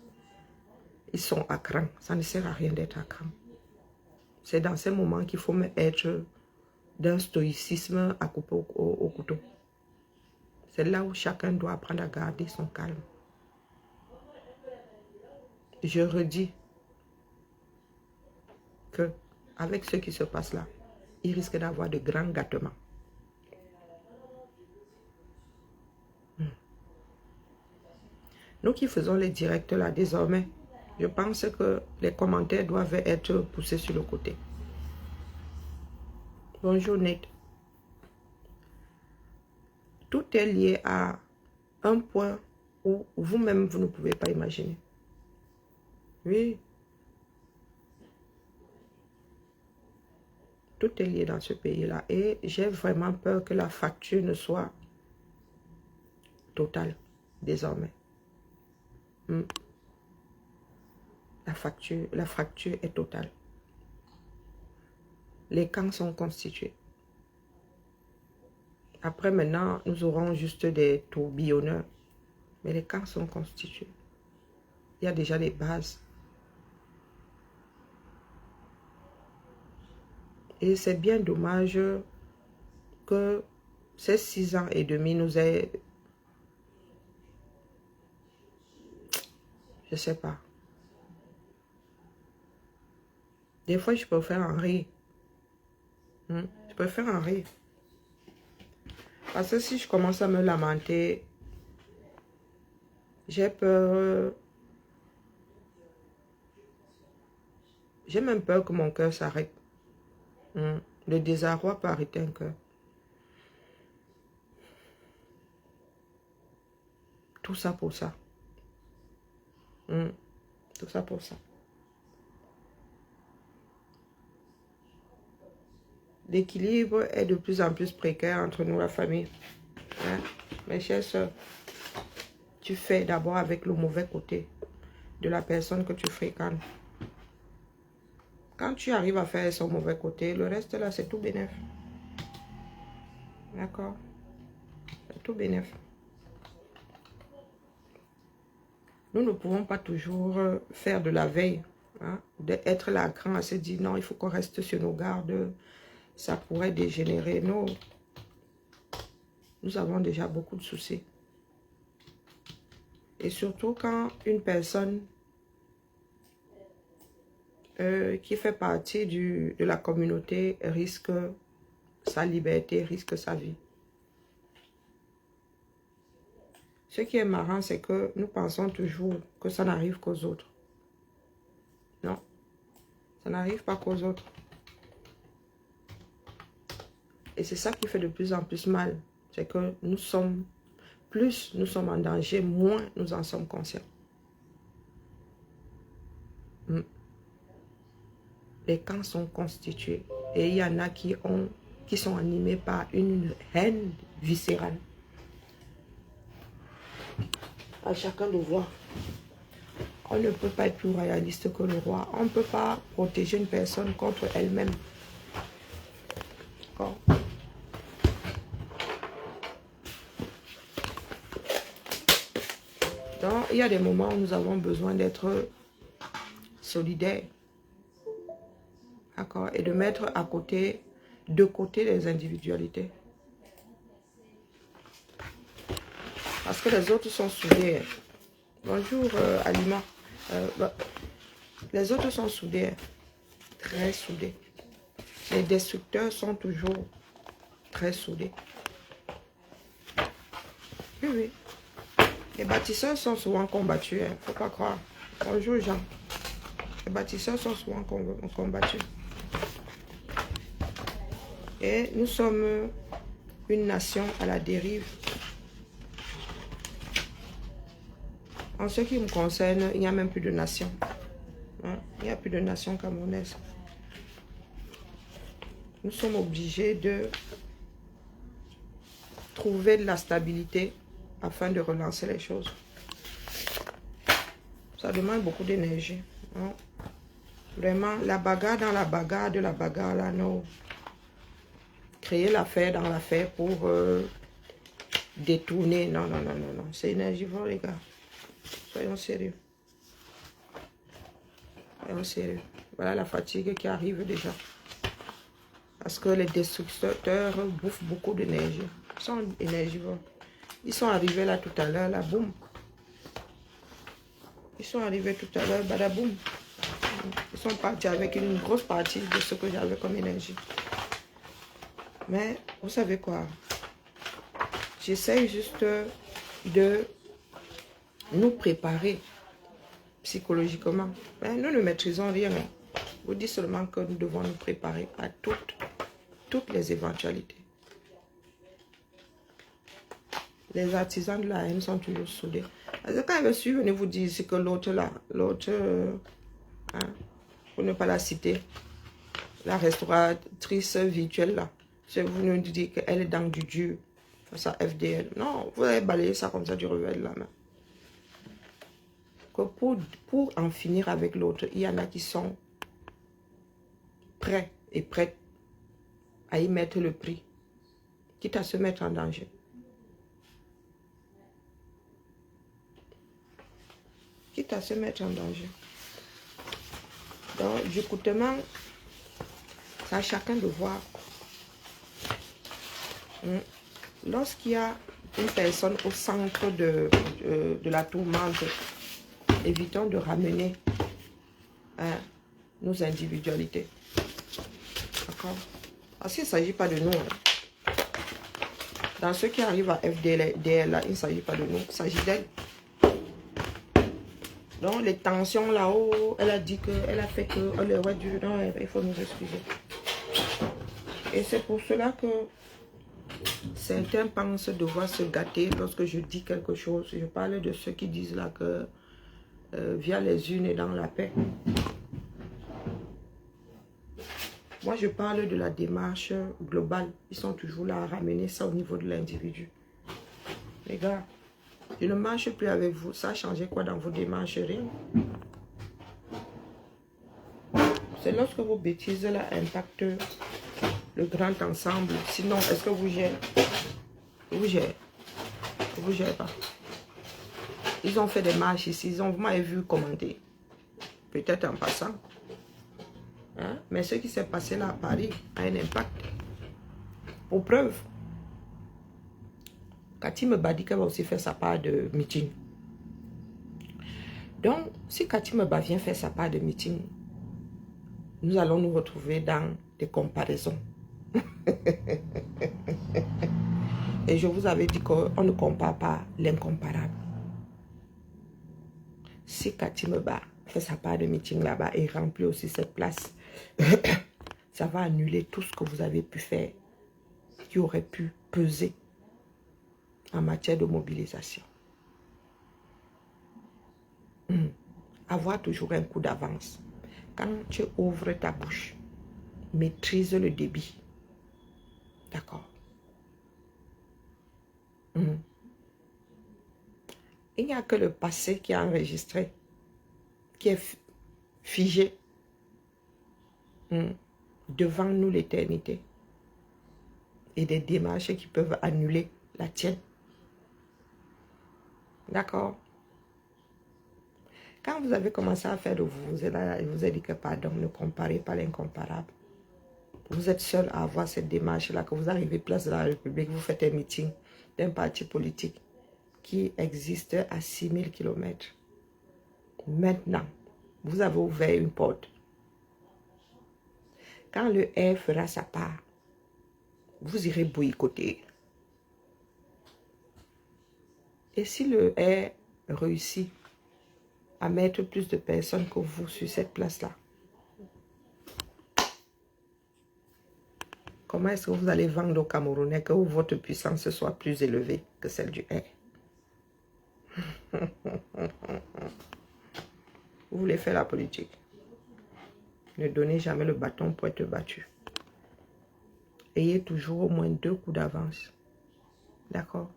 ils sont à cran. Ça ne sert à rien d'être à cran. C'est dans ces moments qu'il faut être d'un stoïcisme à couper au couteau. C'est là où chacun doit apprendre à garder son calme. Je redis que avec ce qui se passe là, il risque d'avoir de grands gâtements. Nous qui faisons les directs là, désormais, je pense que les commentaires doivent être poussés sur le côté. Bonjour Nate. Tout est lié à un point où vous-même, vous ne pouvez pas imaginer. Oui. Tout est lié dans ce pays-là. Et j'ai vraiment peur que la fracture ne soit totale, désormais. La fracture est totale. Les camps sont constitués. Après, maintenant, nous aurons juste des tourbillonneurs. Mais les camps sont constitués. Il y a déjà les bases. Et c'est bien dommage que ces 6 ans et demi nous aient... Je sais pas. Des fois, je préfère en rire. Je préfère en rire. Parce que si je commence à me lamenter, j'ai peur... J'ai même peur que mon cœur s'arrête. Le désarroi peut arrêter un cœur. Tout ça pour ça. Tout ça pour ça. L'équilibre est de plus en plus précaire entre nous, la famille. Hein? Mes chères soeurs, tu fais d'abord avec le mauvais côté de la personne que tu fréquentes. Quand tu arrives à faire son mauvais côté, le reste là, c'est tout bénef. D'accord? C'est tout bénef. Nous ne pouvons pas toujours faire de la veille. Hein? D'être là grand à se dire non, il faut qu'on reste sur nos gardes. Ça pourrait dégénérer. Non. Nous avons déjà beaucoup de soucis. Et surtout quand une personne qui fait partie de la communauté risque sa liberté, risque sa vie. Ce qui est marrant, c'est que nous pensons toujours que ça n'arrive qu'aux autres. Non, ça n'arrive pas qu'aux autres. Et c'est ça qui fait de plus en plus mal. C'est que plus nous sommes en danger, moins nous en sommes conscients. Les camps sont constitués. Et il y en a qui sont animés par une haine viscérale. À chacun de voir. On ne peut pas être plus royaliste que le roi. On ne peut pas protéger une personne contre elle-même. D'accord? Donc, il y a des moments où nous avons besoin d'être solidaires. D'accord? Et de mettre de côté les individualités. Parce que les autres sont soudés. Bonjour, Alima. Les autres sont soudés. Très soudés. Les destructeurs sont toujours très soudés. Oui, oui. Les bâtisseurs sont souvent combattus. Il ne faut pas croire. Bonjour, Jean. Les bâtisseurs sont souvent combattus. Et nous sommes une nation à la dérive. En ce qui me concerne, il n'y a même plus de nation. Hein? Il n'y a plus de nation camerounaise. Nous sommes obligés de trouver de la stabilité afin de relancer les choses. Ça demande beaucoup d'énergie. Hein? Vraiment, la bagarre dans la bagarre de la bagarre, là, non. Créer l'affaire dans l'affaire pour détourner. Non, non, non, non, non. C'est énergivore, les gars. Soyons sérieux. Soyons sérieux. Voilà la fatigue qui arrive déjà. Parce que les destructeurs bouffent beaucoup d'énergie. Ils sont énergivores. Ils sont arrivés là tout à l'heure, là, boum. Ils sont arrivés tout à l'heure, badaboum. Ils sont partis avec une grosse partie de ce que j'avais comme énergie. Mais, vous savez quoi? J'essaie juste de nous préparer psychologiquement. Mais nous ne maîtrisons rien. Je vous dis seulement que nous devons nous préparer à toutes les éventualités. Les artisans de la haine sont toujours soudés. Parce que quand je suis venue vous dire que l'autre là, hein, pour ne pas la citer, la restauratrice virtuelle là, je vous nous dire qu'elle est dans du dur, face à FDL. Non, vous allez balayer ça comme ça du revers de la main. Que pour en finir avec l'autre, il y en a qui sont prêts et prêtes à y mettre le prix, quitte à se mettre en danger. Quitte à se mettre en danger. Donc, du coup, c'est à chacun de voir. Lorsqu'il y a une personne au centre de la tourmente, évitons de ramener nos individualités. D'accord? Parce qu'il ne s'agit pas de nous. Hein. Dans ce qui arrive à FDL, là, il ne s'agit pas de nous, il s'agit d'elle. Donc, les tensions là-haut, elle a dit qu'elle a fait que... Non, il faut nous excuser. Et c'est pour cela que certains pensent devoir se gâter lorsque je dis quelque chose. Je parle de ceux qui disent là que via les unes et dans la paix. Moi, je parle de la démarche globale. Ils sont toujours là à ramener ça au niveau de l'individu. Les gars, je ne marche plus avec vous. Ça a changé quoi dans vos démarches? Rien. C'est lorsque vos bêtises là impactent le grand ensemble. Sinon, est-ce que vous gérez? Vous gérez. Vous gérez pas. Ils ont fait des marches ici. Ils ont vraiment vu commenter. Peut-être en passant. Hein? Mais ce qui s'est passé là à Paris a un impact. Pour preuve, Cathy me dit qu'elle va aussi faire sa part de meeting. Donc, si Katimeba vient faire sa part de meeting, nous allons nous retrouver dans des comparaisons. Et je vous avais dit qu'on ne compare pas l'incomparable. Si Katimeba fait sa part de meeting là-bas et remplit aussi cette place, ça va annuler tout ce que vous avez pu faire qui aurait pu peser en matière de mobilisation. Avoir toujours un coup d'avance. Quand tu ouvres ta bouche, maîtrise le débit. D'accord? Il n'y a que le passé qui est enregistré, qui est figé devant nous l'éternité. Et des démarches qui peuvent annuler la tienne. D'accord? Quand vous avez commencé à faire de vous, je vous ai dit que pardon, ne comparez pas l'incomparable. Vous êtes seul à avoir cette démarche-là, que vous arrivez place de la République, vous faites un meeting d'un parti politique qui existe à 6000 km. Maintenant, vous avez ouvert une porte. Quand le R fera sa part, vous irez boycotter. Et si le R réussit à mettre plus de personnes que vous sur cette place-là, comment est-ce que vous allez vendre aux Camerounais que votre puissance soit plus élevée que celle du R? Vous voulez faire la politique. Ne donnez jamais le bâton pour être battu. Ayez toujours au moins 2 coups d'avance. D'accord?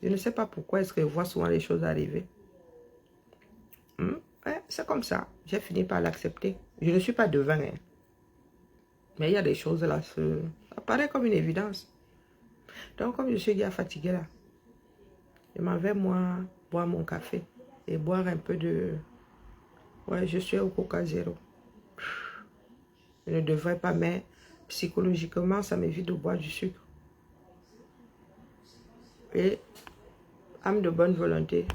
Je ne sais pas pourquoi est-ce que je vois souvent les choses arriver. Ouais, c'est comme ça. J'ai fini par l'accepter. Je ne suis pas devin. Hein. Mais il y a des choses là, ça paraît comme une évidence. Donc comme je suis déjà fatigué là, je m'en vais moi boire mon café et boire un peu de... Ouais, je suis au Coca Zéro. Je ne devrais pas, mais psychologiquement, ça m'évite de boire du sucre. Et âme de bonne volonté.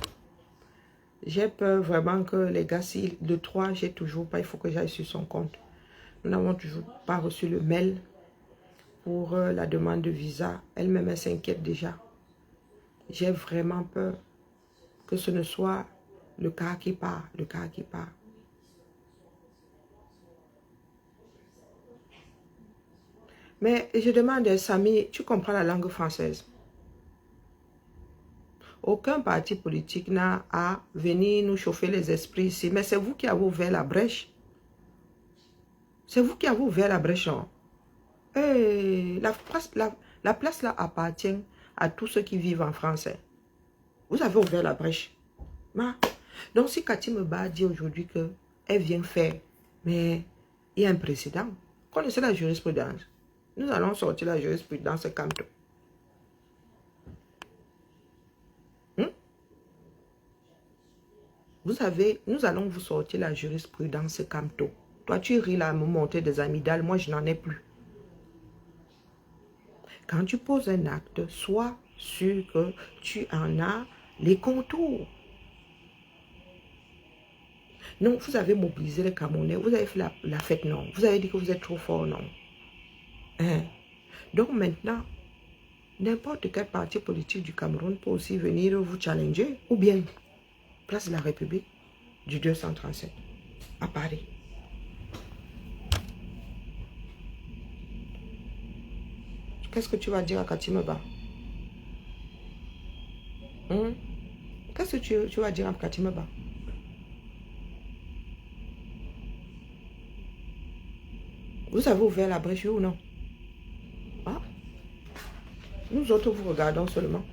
J'ai peur vraiment que les gars, si de 3, j'ai toujours pas, il faut que j'aille sur son compte. Nous n'avons toujours pas reçu le mail pour la demande de visa. Elle-même, elle s'inquiète déjà. J'ai vraiment peur que ce ne soit le cas qui part, le cas qui part. Mais je demande à Samy, tu comprends la langue française? Aucun parti politique n'a à venir nous chauffer les esprits ici. Mais c'est vous qui avez ouvert la brèche. C'est vous qui avez ouvert la brèche. Non? Et la place là appartient à tous ceux qui vivent en France. Vous avez ouvert la brèche. Donc si Katimeba dit aujourd'hui qu'elle vient faire, mais il y a un précédent. Connaissez la jurisprudence. Nous allons sortir la jurisprudence Camto. Vous savez, nous allons vous sortir la jurisprudence Camto. Toi, tu ris là à me monter des amygdales. Moi, je n'en ai plus. Quand tu poses un acte, sois sûr que tu en as les contours. Non, vous avez mobilisé les Camerounais. Vous avez fait la fête, non. Vous avez dit que vous êtes trop fort, non. Hein? Donc maintenant, n'importe quel parti politique du Cameroun peut aussi venir vous challenger. Ou bien, place de la République du 237 à Paris. Qu'est-ce que tu vas dire à Katimeba? Qu'est-ce que tu vas dire à Katimeba? Vous avez ouvert la brèche ou non? Ah? Nous autres vous regardons seulement.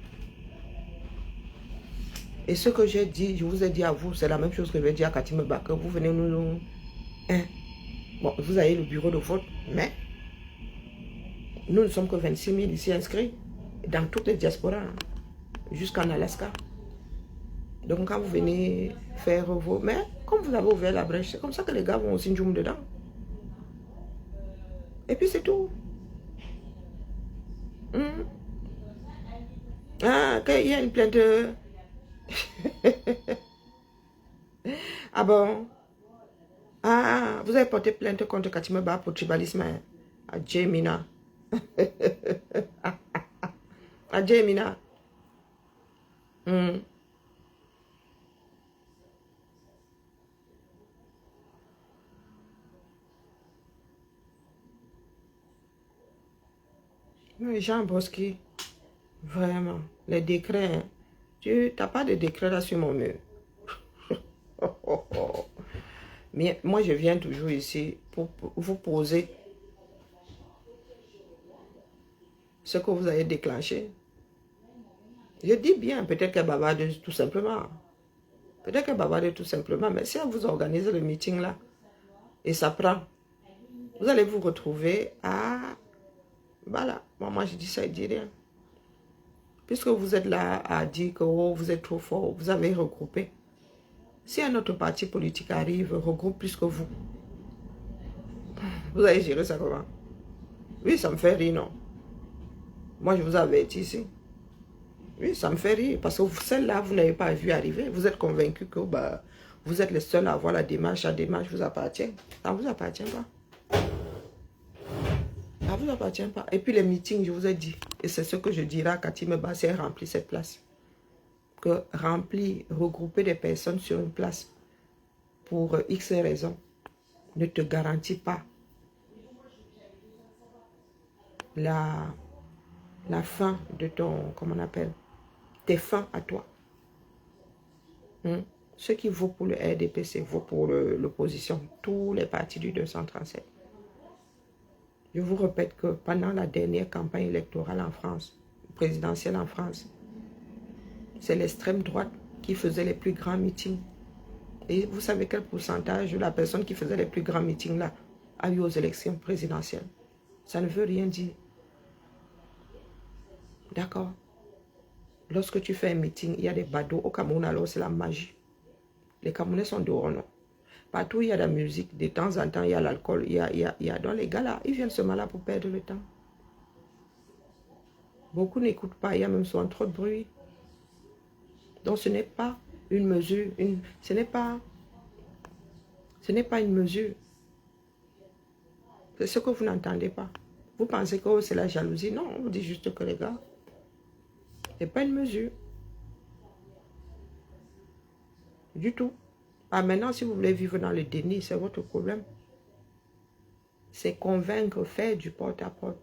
Et ce que j'ai dit, je vous ai dit à vous, c'est la même chose que je vais dire à Katimeba, que vous venez nous... Hein? Bon, vous avez le bureau de vote, mais nous ne sommes que 26 000 ici inscrits, dans toutes les diasporas, hein, jusqu'en Alaska. Donc quand vous venez faire vos... Mais comme vous avez ouvert la brèche, c'est comme ça que les gars vont aussi jouer dedans. Et puis c'est tout. Ah, qu'il y a une plainte Ah bon? Ah, vous avez porté plainte contre Katimeba pour tribalisme, hein? À Jemina. À Jemina. Hmm. Mais Jean Bosky, vraiment, les décrets, hein. Tu n'as pas de décret là sur mon mur. Mais moi, je viens toujours ici pour vous poser ce que vous avez déclenché. Je dis bien, peut-être qu'elle bavarde tout simplement. Peut-être qu'elle bavarde tout simplement, mais si elle vous organise le meeting là, et ça prend, vous allez vous retrouver à... Voilà, moi je dis ça, il dit rien. Puisque vous êtes là à dire que oh, vous êtes trop fort, vous avez regroupé. Si un autre parti politique arrive, regroupe plus que vous, vous allez gérer ça comment? Oui, ça me fait rire, non? Moi, je vous avertis ici. Oui, ça me fait rire, parce que celle-là, vous n'avez pas vu arriver. Vous êtes convaincu que bah, vous êtes les seuls à avoir la démarche vous appartient. Ça ne vous appartient pas. Ça ne vous appartient pas. Et puis les meetings, je vous ai dit, et c'est ce que je dirai à Katimeba, c'est remplir cette place. Que remplir, regrouper des personnes sur une place pour X raisons ne te garantit pas la fin de ton, comment on appelle, tes fins à toi. Ce qui vaut pour le RDPC vaut pour l'opposition, tous les partis du 237. Je vous répète que pendant la dernière campagne électorale en France, présidentielle en France, c'est l'extrême droite qui faisait les plus grands meetings. Et vous savez quel pourcentage de la personne qui faisait les plus grands meetings là a eu aux élections présidentielles? Ça ne veut rien dire. D'accord? Lorsque tu fais un meeting, il y a des badauds. Au Cameroun, alors c'est la magie. Les Camerounais sont dehors, non? Partout, il y a de la musique. De temps en temps, il y a l'alcool. Il y a donc les gars là, ils viennent seulement là pour perdre le temps. Beaucoup n'écoutent pas. Il y a même souvent trop de bruit. Donc, ce n'est pas une mesure. Ce n'est pas une mesure. C'est ce que vous n'entendez pas. Vous pensez que c'est la jalousie. Non, on vous dit juste que les gars, ce n'est pas une mesure. Du tout. Ah, maintenant, si vous voulez vivre dans le déni, c'est votre problème. C'est convaincre, faire du porte-à-porte.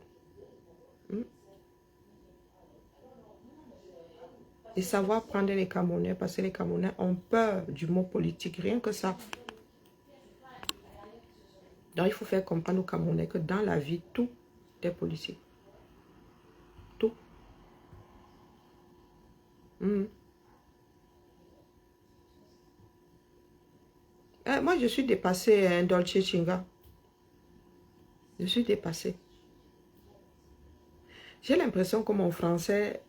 Et savoir prendre les Camerounais, parce que les Camerounais ont peur du mot politique, rien que ça. Donc, il faut faire comprendre aux Camerounais que dans la vie, tout est politique. Tout. Moi, je suis dépassée, hein, Dolce Chinga. Je suis dépassée. J'ai l'impression que mon français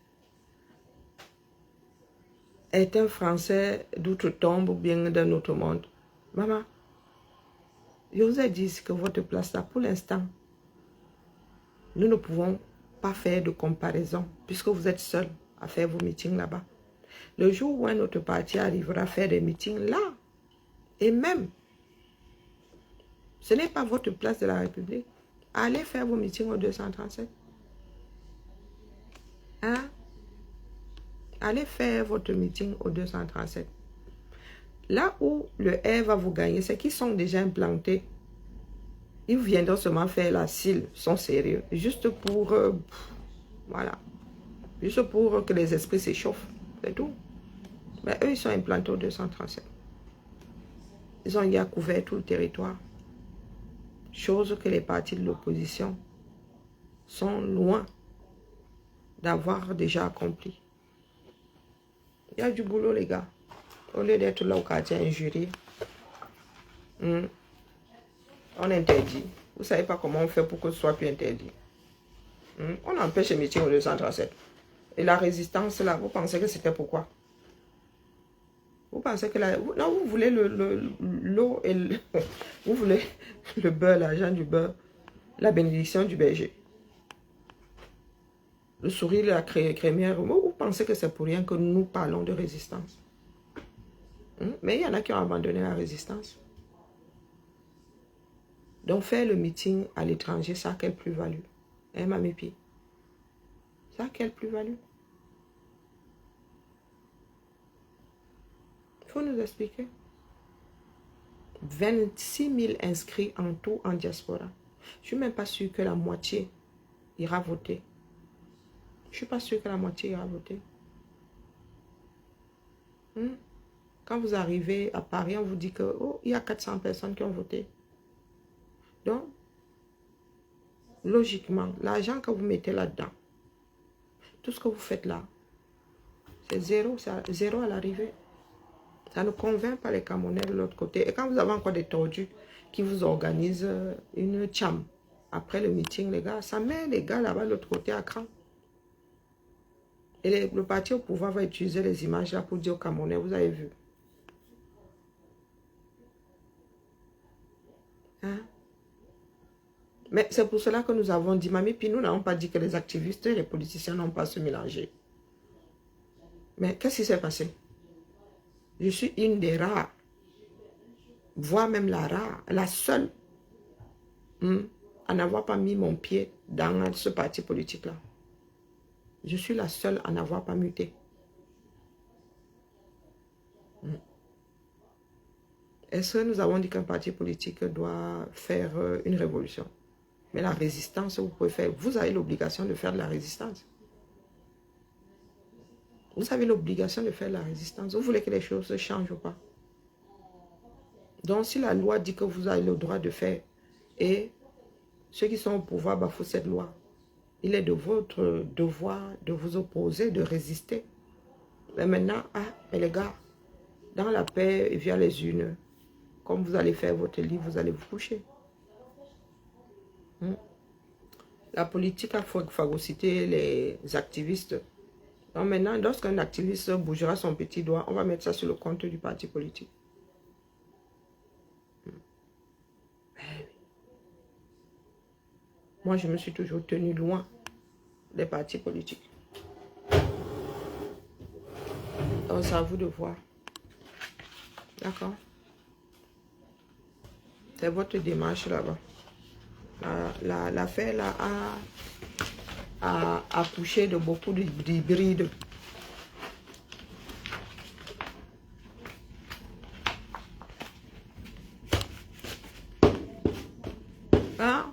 est un français d'outre-tombe ou bien d'un autre monde. Maman, je vous ai dit que votre place là, pour l'instant, nous ne pouvons pas faire de comparaison puisque vous êtes seul à faire vos meetings là-bas. Le jour où un autre parti arrivera à faire des meetings là, et même, ce n'est pas votre place de la République, allez faire vos meetings au 237. Hein? Allez faire votre meeting au 237. Là où le R va vous gagner, c'est qu'ils sont déjà implantés. Ils viendront seulement faire la cile, sont sérieux. Juste pour, voilà. Juste pour que les esprits s'échauffent. C'est tout. Mais eux, ils sont implantés au 237. Ils ont déjà couvert tout le territoire. Chose que les partis de l'opposition sont loin d'avoir déjà accompli. Il y a du boulot, les gars. Au lieu d'être là au quartier injurié, on interdit. Vous ne savez pas comment on fait pour que ce soit plus interdit. On empêche les meetings au 237. Et la résistance, là, vous pensez que c'était pourquoi? Vous pensez que là... Non, vous voulez l'eau et le... Vous voulez le beurre, l'argent du beurre, la bénédiction du berger. Le sourire de la crémière. Vous pensez que c'est pour rien que nous parlons de résistance? Mais il y en a qui ont abandonné la résistance. Donc faire le meeting à l'étranger, ça a quelle plus-value? Hein, Mamie Pi? Ça a quelle plus-value? Il faut nous expliquer. 26 000 inscrits en tout en diaspora. Je ne suis même pas sûre que la moitié ira voter. Je ne suis pas sûre que la moitié ira voter. Quand vous arrivez à Paris, on vous dit que oh, il y a 400 personnes qui ont voté. Donc, logiquement, l'argent que vous mettez là-dedans, tout ce que vous faites là, c'est zéro à l'arrivée. Ça ne convainc pas les Camerounais de l'autre côté. Et quand vous avez encore des tordus qui vous organisent une cham après le meeting, les gars, ça met les gars là-bas de l'autre côté à cran. Et le parti au pouvoir va utiliser les images là pour dire aux Camerounais, vous avez vu. Hein? Mais c'est pour cela que nous avons dit, Mamie, puis nous n'avons pas dit que les activistes et les politiciens n'ont pas à se mélanger. Mais qu'est-ce qui s'est passé? Je suis une des rares, voire même la seule, à n'avoir pas mis mon pied dans ce parti politique-là. Je suis la seule à n'avoir pas muté. Est-ce que nous avons dit qu'un parti politique doit faire une révolution? Mais la résistance, vous pouvez faire. Vous avez l'obligation de faire de la résistance. Vous avez l'obligation de faire de la résistance. Vous voulez que les choses se changent ou pas? Donc, si la loi dit que vous avez le droit de faire, et ceux qui sont au pouvoir bafouent cette loi, il est de votre devoir de vous opposer, de résister. Mais maintenant, mais les gars, dans la paix et via les urnes, comme vous allez faire votre livre, vous allez vous coucher. La politique a phagocyté les activistes. Donc maintenant, lorsqu'un activiste bougera son petit doigt, on va mettre ça sur le compte du parti politique. Moi, je me suis toujours tenu loin des partis politiques. Donc, c'est à vous de voir. D'accord? C'est votre démarche là-bas. L'affaire là a accouché de beaucoup d'hybrides. Hein?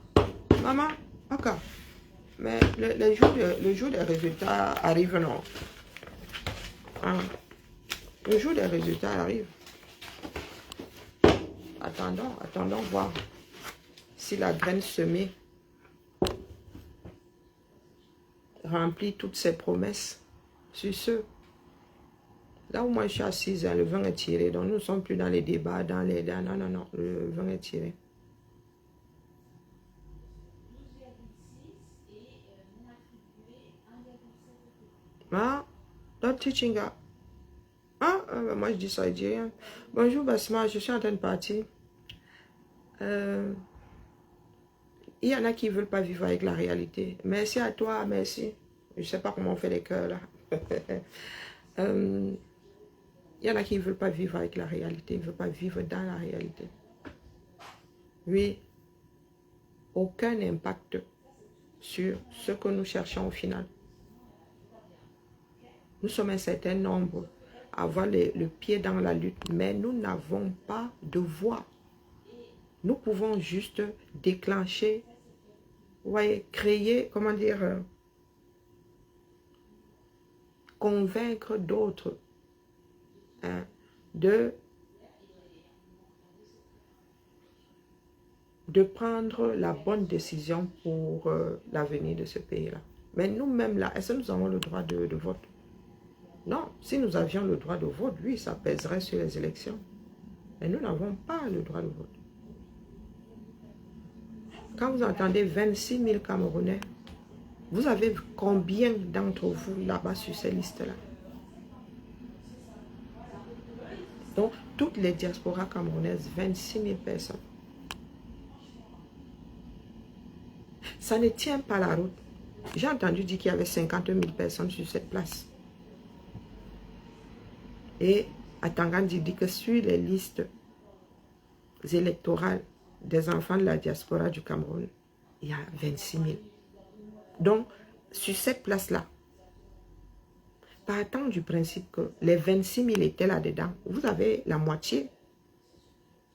Maman? Ok. Mais le jour des résultats arrive, non? Hein? Le jour des résultats arrive. Attendons voir si la graine semée remplit toutes ses promesses sur ce. Là où moi je suis assise, le vin est tiré. Donc nous ne sommes plus dans les débats, dans les... Non, le vin est tiré. Ah, not teaching up. Moi je dis ça, je dis rien. Bonjour Basma, je suis en train de partir. Il y en a qui ne veulent pas vivre avec la réalité. Merci à toi, merci. Je ne sais pas comment on fait les cœurs là. Il y en a qui ne veulent pas vivre avec la réalité. Ils ne veulent pas vivre dans la réalité. Oui. Aucun impact sur ce que nous cherchons au final. Nous sommes un certain nombre à avoir le pied dans la lutte, mais nous n'avons pas de voix. Nous pouvons juste déclencher, voyez, créer, comment dire, convaincre d'autres de prendre la bonne décision pour l'avenir de ce pays-là. Mais nous-mêmes là, est-ce que nous avons le droit de vote? Non, si nous avions le droit de vote, oui, ça pèserait sur les élections. Mais nous n'avons pas le droit de vote. Quand vous entendez 26 000 Camerounais, vous avez combien d'entre vous là-bas sur ces listes-là? Donc, toutes les diasporas camerounaises, 26 000 personnes. Ça ne tient pas la route. J'ai entendu dire qu'il y avait 50 000 personnes sur cette place. Et Atangandi dit que sur les listes électorales des enfants de la diaspora du Cameroun, il y a 26 000. Donc, sur cette place-là, partant du principe que les 26 000 étaient là-dedans, vous avez la moitié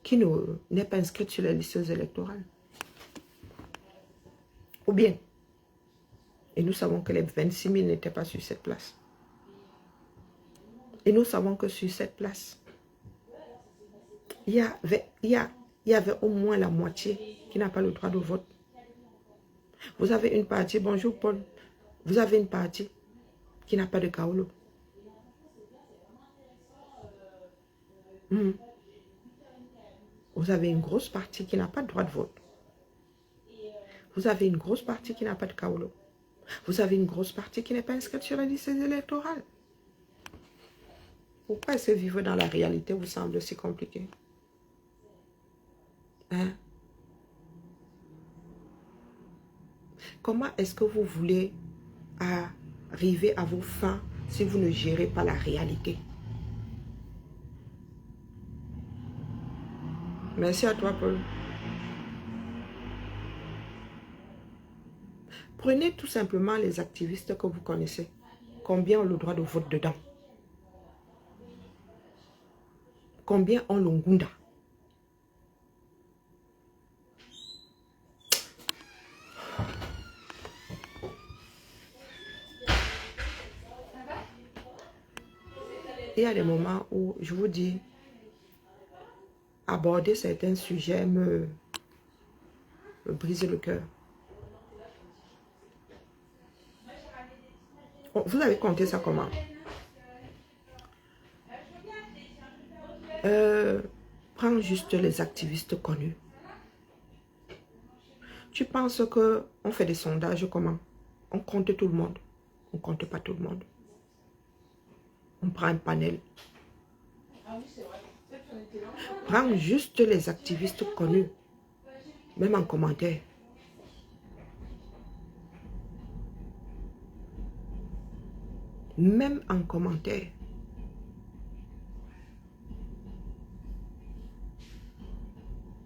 qui n'est pas inscrite sur les listes électorales. Ou bien, et nous savons que les 26 000 n'étaient pas sur cette place. Et nous savons que sur cette place, il y avait au moins la moitié qui n'a pas le droit de vote. Vous avez une partie, bonjour Paul, vous avez une partie qui n'a pas de kaolo. Vous avez une grosse partie qui n'a pas de droit de vote. Vous avez une grosse partie qui n'a pas de kaolo. Vous avez une grosse partie qui n'est pas inscrite sur la liste électorale. Pourquoi est-ce que vivre dans la réalité vous semble si compliqué? Hein? Comment est-ce que vous voulez arriver à vos fins si vous ne gérez pas la réalité? Merci à toi, Paul. Prenez tout simplement les activistes que vous connaissez. Combien ont le droit de vote dedans? Combien ont l'Ongunda? Il y a des moments où je vous dis, aborder certains sujets me brise le cœur. Vous avez compté ça comment? Prends juste les activistes connus. Tu penses qu'on fait des sondages comment? On compte tout le monde. On ne compte pas tout le monde. On prend un panel. Prends juste les activistes connus. Même en commentaire. Même en commentaire.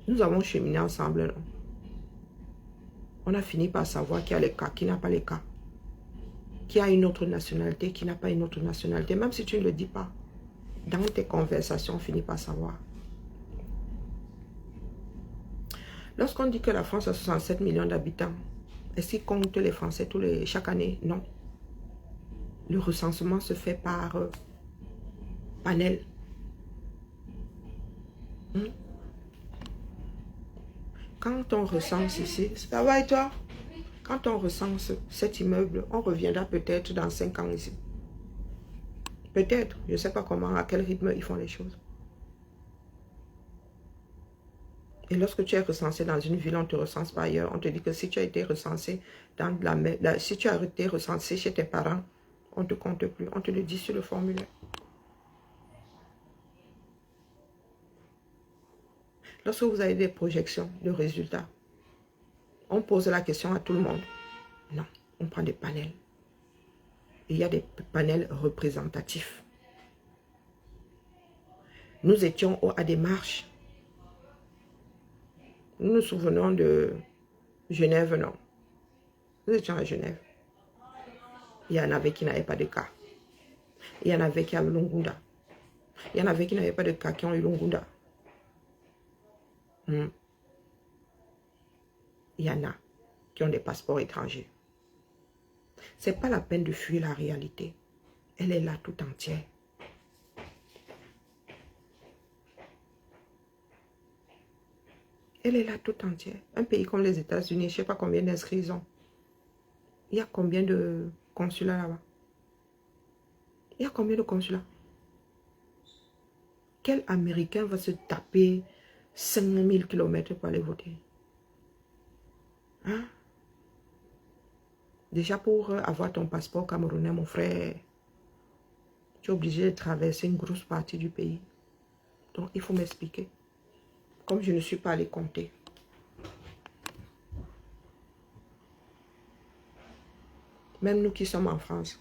Nous avons cheminé ensemble, non? On a fini par savoir qui a les cas, qui n'a pas les cas. Qui a une autre nationalité, qui n'a pas une autre nationalité. Même si tu ne le dis pas, dans tes conversations, on finit par savoir. Lorsqu'on dit que la France a 67 millions d'habitants, est-ce qu'ils comptent les Français chaque année? Non. Le recensement se fait par panel. Quand on recense ici, ça va et toi? Quand on recense cet immeuble, on reviendra peut-être dans 5 ans ici. Peut-être, je ne sais pas comment, à quel rythme ils font les choses. Et lorsque tu es recensé dans une ville, on ne te recense pas ailleurs. On te dit que si tu as été recensé si tu as été recensé chez tes parents, on ne te compte plus. On te le dit sur le formulaire. Lorsque vous avez des projections de résultats, on pose la question à tout le monde. Non, on prend des panels. Et il y a des panels représentatifs. Nous étions à des marches. Nous nous souvenons de Genève, non. Nous étions à Genève. Il y en avait qui n'avaient pas de cas. Il y en avait qui avaient l'Ongunda. Il y en avait qui n'avaient pas de cas qui ont eu l'Ongunda. Il y en a qui ont des passeports étrangers. Ce n'est pas la peine de fuir la réalité. Elle est là tout entière. Elle est là tout entière. Un pays comme les États-Unis, je ne sais pas combien d'inscrits ils ont. Il y a combien de consulats là-bas? Il y a combien de consulats? Quel Américain va se taper 5000 km pour aller voter? Hein? Déjà pour avoir ton passeport camerounais, mon frère, tu es obligé de traverser une grosse partie du pays. Donc il faut m'expliquer. Comme je ne suis pas allé compter. Même nous qui sommes en France,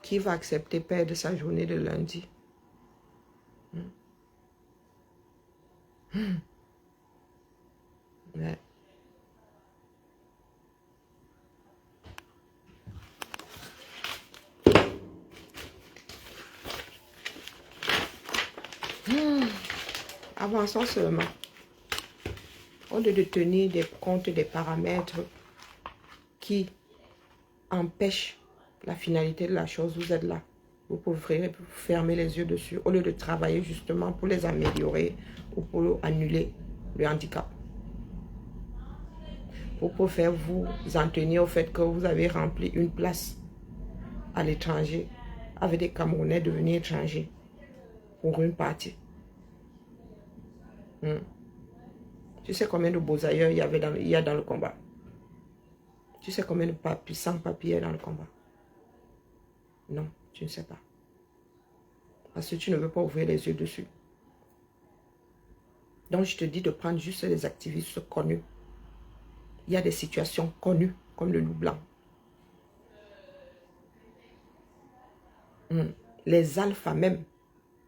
qui va accepter perdre sa journée de lundi Ouais. Avançons seulement. Au lieu de tenir des comptes des paramètres qui empêchent la finalité de la chose, vous êtes là. Vous pouvez fermer les yeux dessus au lieu de travailler justement pour les améliorer ou pour annuler le handicap. Vous pouvez vous en tenir au fait que vous avez rempli une place à l'étranger avec des Camerounais devenus étrangers pour une partie. Tu sais combien de beaux ailleurs il y a dans le combat? Tu sais combien de sans papiers dans le combat? Non, tu ne sais pas. Parce que tu ne veux pas ouvrir les yeux dessus. Donc je te dis de prendre juste les activistes connus. Il y a des situations connues, comme le loup blanc. Les alphas même.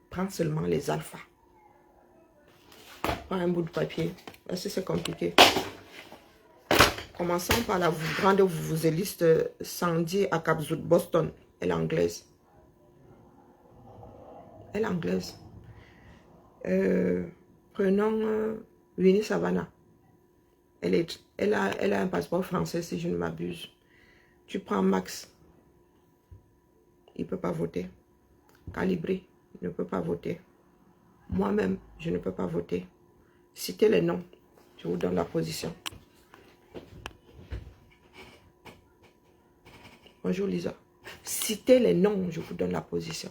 Prends seulement les alphas. Prends un bout de papier. Parce que c'est compliqué. Commençons par la grande vuvuzéliste Sandy Akabzout, Boston. Elle est anglaise. Elle est anglaise. Prenons Winnie Savannah. Elle a un passeport français si je ne m'abuse. Tu prends Max. Il ne peut pas voter. Calibré. Il ne peut pas voter. Moi-même, je ne peux pas voter. Citez les noms. Je vous donne la position. Bonjour Lisa. Citez les noms, je vous donne la position.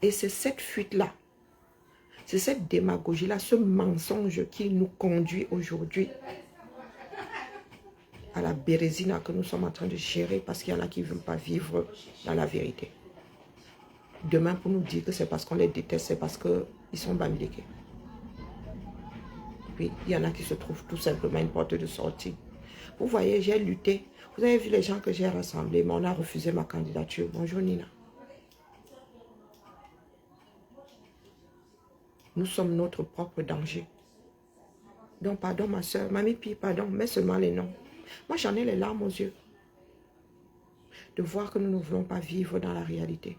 Et c'est cette fuite-là, c'est cette démagogie-là, ce mensonge qui nous conduit aujourd'hui à la bérésina que nous sommes en train de gérer parce qu'il y en a qui ne veulent pas vivre dans la vérité. Demain, pour nous dire que c'est parce qu'on les déteste, c'est parce qu'ils sont bamiliqués. Puis, il y en a qui se trouvent tout simplement une porte de sortie. Vous voyez, j'ai lutté. Vous avez vu les gens que j'ai rassemblés, mais on a refusé ma candidature. Bonjour Nina. Nous sommes notre propre danger. Donc, pardon ma soeur, mamie Pi, pardon, mais seulement les noms. Moi, j'en ai les larmes aux yeux. De voir que nous ne voulons pas vivre dans la réalité.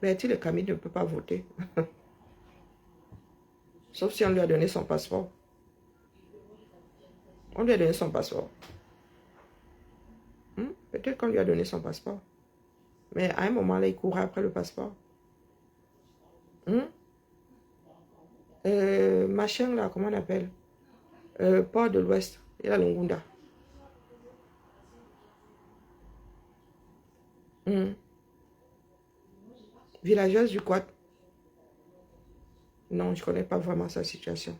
Bertie le Camille ne peut pas voter. Sauf si on lui a donné son passeport. On lui a donné son passeport. Peut-être qu'on lui a donné son passeport. Mais à un moment, là, il courait après le passeport. Machin, là, comment on appelle? Port de l'Ouest. Il a Lungunda. Villageuse du Quad. Non, je ne connais pas vraiment sa situation.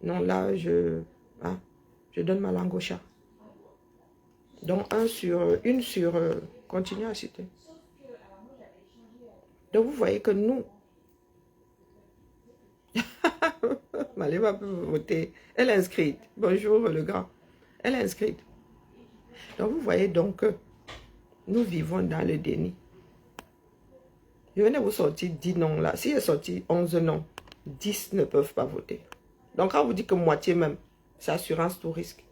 Non, là, je donne ma langue au chat. Donc, une sur... continuez à citer. Donc, vous voyez que nous... Maléva peut voter. Elle est inscrite. Bonjour, le grand. Elle est inscrite. Donc, vous voyez donc que nous vivons dans le déni. Je venais vous sortir 10 noms là. Si j'ai sorti 11 noms, 10 ne peuvent pas voter. Donc, quand vous dites que moitié même, c'est assurance tout risque.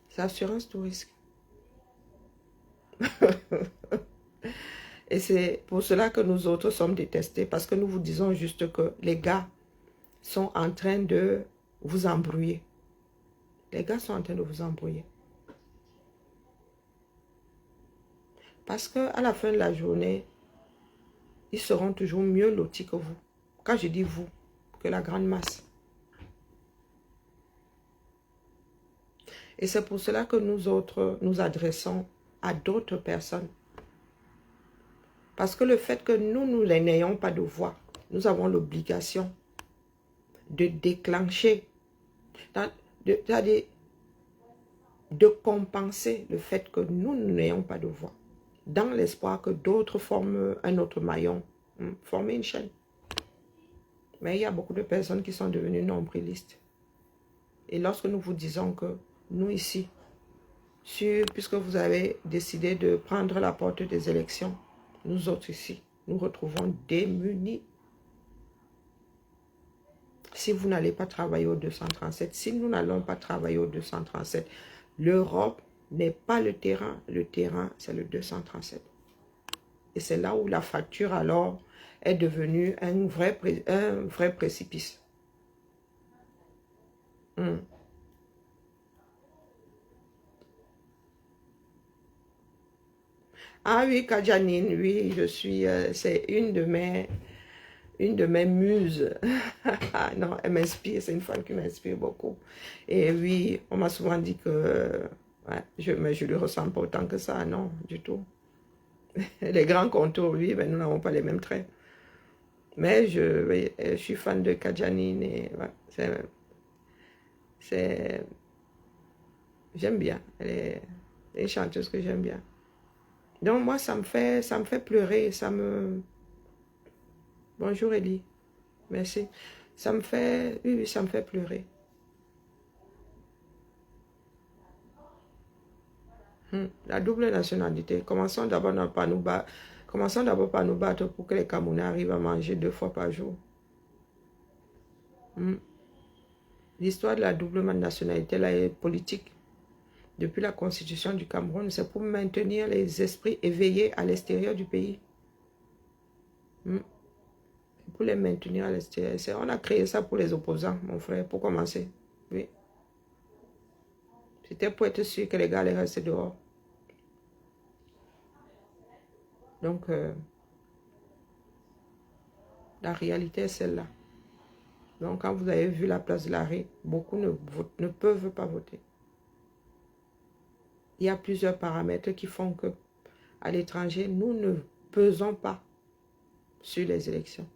C'est assurance tout risque. Et c'est pour cela que nous autres sommes détestés. Parce que nous vous disons juste que les gars sont en train de vous embrouiller. Les gars sont en train de vous embrouiller. Parce qu'à la fin de la journée, ils seront toujours mieux lotis que vous. Quand je dis vous, que la grande masse. Et c'est pour cela que nous autres nous adressons à d'autres personnes. Parce que le fait que nous n'ayons pas de voix, nous avons l'obligation de déclencher, de compenser le fait que nous n'ayons pas de voix. Dans l'espoir que d'autres forment un autre maillon, former une chaîne. Mais il y a beaucoup de personnes qui sont devenues nombrilistes. Et lorsque nous vous disons que nous ici, puisque vous avez décidé de prendre la porte des élections, nous autres ici, nous retrouvons démunis. Si vous n'allez pas travailler au 237, si nous n'allons pas travailler au 237, l'Europe n'est pas le terrain c'est le 237. Et c'est là où la facture alors est devenue un vrai précipice. Ah oui, Kajanine, oui, je suis, c'est une de mes muses. Non, elle m'inspire, c'est une femme qui m'inspire beaucoup. Et oui, on m'a souvent dit que, ouais, mais je ne lui ressemble pas autant que ça, non, du tout. Les grands contours, oui, mais nous n'avons pas les mêmes traits. Mais je suis fan de Kajanine et ouais, j'aime bien. Elle est une chanteuse que j'aime bien. Donc moi, ça me fait pleurer, Bonjour Elie, merci. Ça me fait, oui, ça me fait pleurer. La double nationalité. Commençons d'abord par nous battre pour que les Camerounais arrivent à manger 2 fois par jour. L'histoire de la double nationalité là est politique. Depuis la constitution du Cameroun, c'est pour maintenir les esprits éveillés à l'extérieur du pays. Pour les maintenir à l'extérieur. On a créé ça pour les opposants, mon frère, pour commencer. Oui. C'était pour être sûr que les gars allaient rester dehors. Donc, la réalité est celle-là. Donc, quand vous avez vu la place de l'arrêt, beaucoup ne peuvent pas voter. Il y a plusieurs paramètres qui font que, à l'étranger, nous ne pesons pas sur les élections.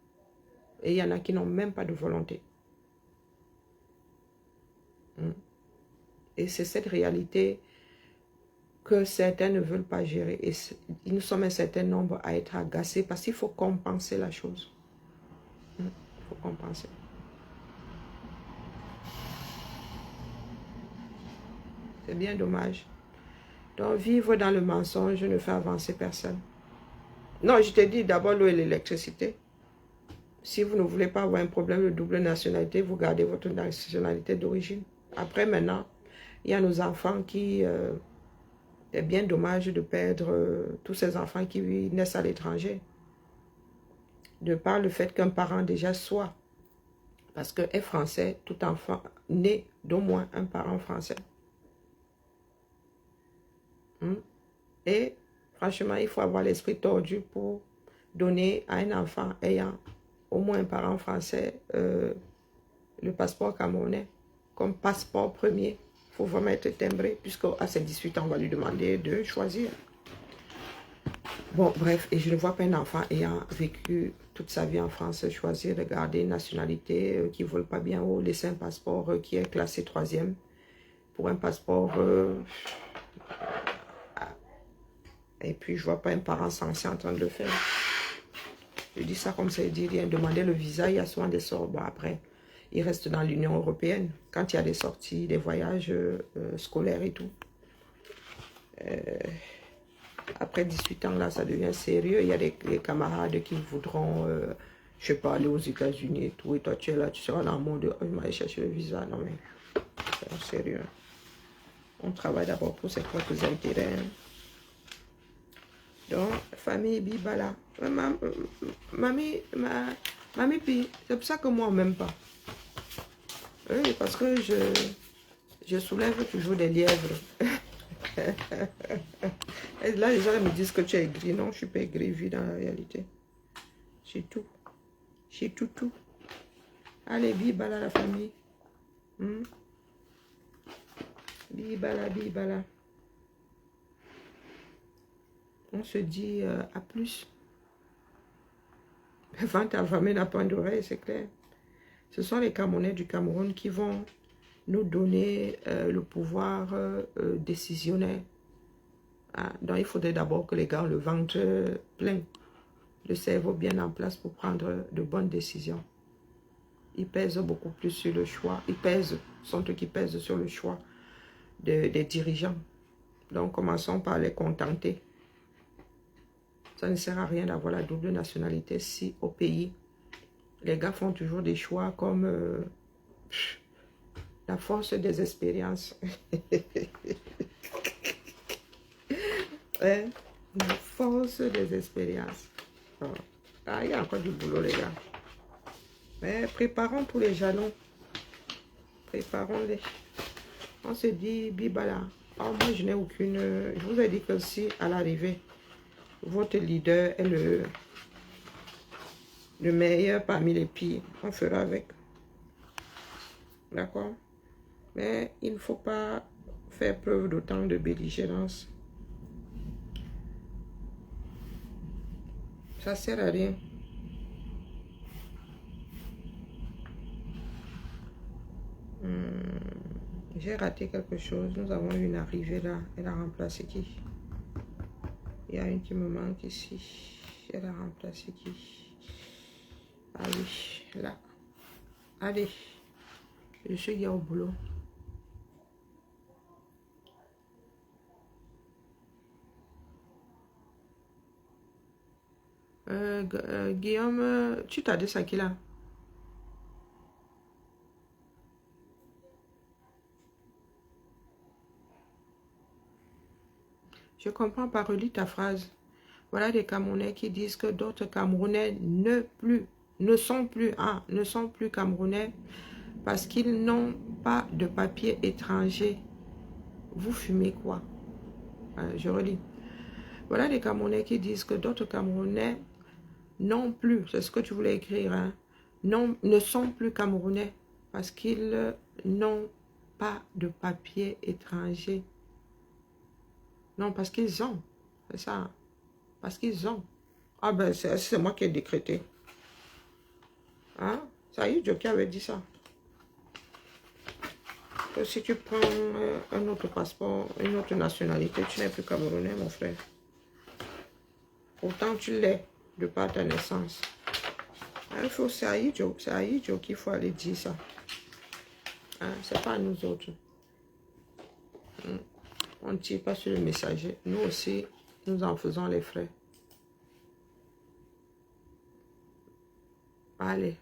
Et il y en a qui n'ont même pas de volonté. Et c'est cette réalité que certains ne veulent pas gérer. Et nous sommes un certain nombre à être agacés parce qu'il faut compenser la chose. Il faut compenser. C'est bien dommage. Donc, vivre dans le mensonge ne fait avancer personne. Non, je te dis d'abord l'eau et l'électricité. Si vous ne voulez pas avoir un problème de double nationalité, vous gardez votre nationalité d'origine. Après, maintenant, il y a nos enfants qui... c'est bien dommage de perdre tous ces enfants qui naissent à l'étranger. De par le fait qu'un parent déjà soit. Parce que est français, tout enfant né d'au moins un parent français. Et franchement, il faut avoir l'esprit tordu pour donner à un enfant ayant au moins un parent français le passeport camerounais comme passeport premier. Il faut vraiment être timbré, puisqu'à ses 18 ans, on va lui demander de choisir. Bon, bref, et je ne vois pas un enfant ayant vécu toute sa vie en France choisir de garder une nationalité qui ne vole pas bien haut, laisser un passeport qui est classé 3e pour un passeport... et puis, je ne vois pas un parent censé en train de le faire. Je dis ça comme ça, il dit rien. Demander le visa, il y a souvent des sorties. Bon, après, il reste dans l'Union européenne. Quand il y a des sorties, des voyages scolaires et tout. Après 18 ans, là, ça devient sérieux. Il y a des camarades qui voudront, je ne sais pas, aller aux États-Unis et tout. Et toi, tu es là, tu seras dans le monde. Je vais aller chercher le visa. Non, mais c'est sérieux. On travaille d'abord pour ses propres intérêts. Donc, famille Bibala. Mamie, Pi, c'est pour ça que moi, on m'aime pas. Oui, parce que je soulève toujours des lièvres. Et là, les gens me disent que tu es aigri. Non, je ne suis pas aigri, vu dans la réalité. C'est tout. C'est tout. Allez, Bibala, la famille. Bibala. On se dit à plus. Vente à famille n'a pas d'oreille, c'est clair. Ce sont les Camerounais du Cameroun qui vont nous donner le pouvoir décisionnaire. Donc il faudrait d'abord que les gars ont le ventre plein, le cerveau bien en place pour prendre de bonnes décisions. il pèse beaucoup plus sur le choix. Il pèse, sont eux qui pèsent sur le choix des dirigeants. Donc, commençons par les contenter. Ça ne sert à rien d'avoir la double nationalité si au pays, les gars font toujours des choix comme la force des expériences. Hein? La force des expériences. Oh. Ah, il y a encore du boulot, les gars. Mais préparons tous les jalons. Préparons-les. On se dit, bibala. Oh, moi, je n'ai aucune... Je vous ai dit que si, à l'arrivée, votre leader est le meilleur parmi les pires, on fera avec. D'accord? Mais il ne faut pas faire preuve d'autant de belligérance. Ça ne sert à rien. J'ai raté quelque chose. Nous avons une arrivée là. Elle a remplacé qui? Il y a une qui me manque ici. Elle a remplacé qui? Ah oui, là. Allez. Je suis au boulot. Guillaume, tu t'adresses à qui là? Je comprends pas, relis ta phrase. Voilà des Camerounais qui disent que d'autres Camerounais ne sont plus Camerounais parce qu'ils n'ont pas de papier étranger. Vous fumez quoi? Je relis. Voilà des Camerounais qui disent que d'autres Camerounais non plus, c'est ce que tu voulais écrire, hein, ne sont plus Camerounais parce qu'ils n'ont pas de papier étranger. Non, parce qu'ils ont. C'est ça. Parce qu'ils ont. Ah ben, c'est moi qui ai décrété. Hein? Ça y est, Joe qui avait dit ça. Que si tu prends un autre passeport, une autre nationalité, tu n'es plus Camerounais, mon frère. Pourtant, tu l'es de par ta naissance. C'est à Idjo qu'il faut aller dire ça. Hein? C'est pas à nous autres. On ne tire pas sur le messager. Nous aussi, nous en faisons les frais. Allez.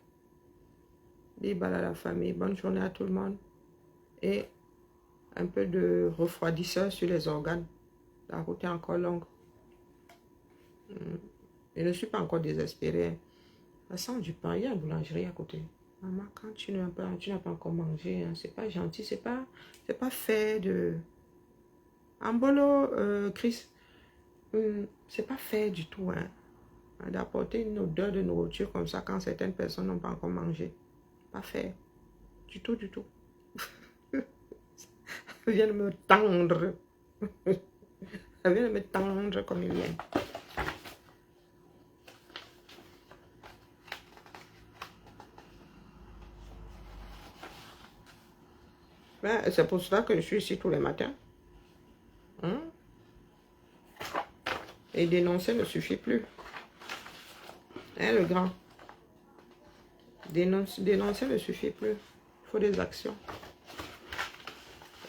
Bibala la famille. Bonne journée à tout le monde. Et un peu de refroidisseur sur les organes. La route est encore longue. Je ne suis pas encore désespérée. Ça sent du pain. Il y a une boulangerie à côté. Maman, quand tu n'as pas encore mangé, hein, c'est pas gentil. C'est pas fait de... Ambolo, Chris, c'est pas fait du tout, hein, d'apporter une odeur de nourriture comme ça quand certaines personnes n'ont pas encore mangé. Pas fait. Du tout, du tout. Elle vient de me tendre. Elle vient de me tendre comme il vient. Ben, c'est pour cela que je suis ici tous les matins. Hein? Et dénoncer ne suffit plus. Hein, le grand? Dénoncer ne suffit plus. Il faut des actions.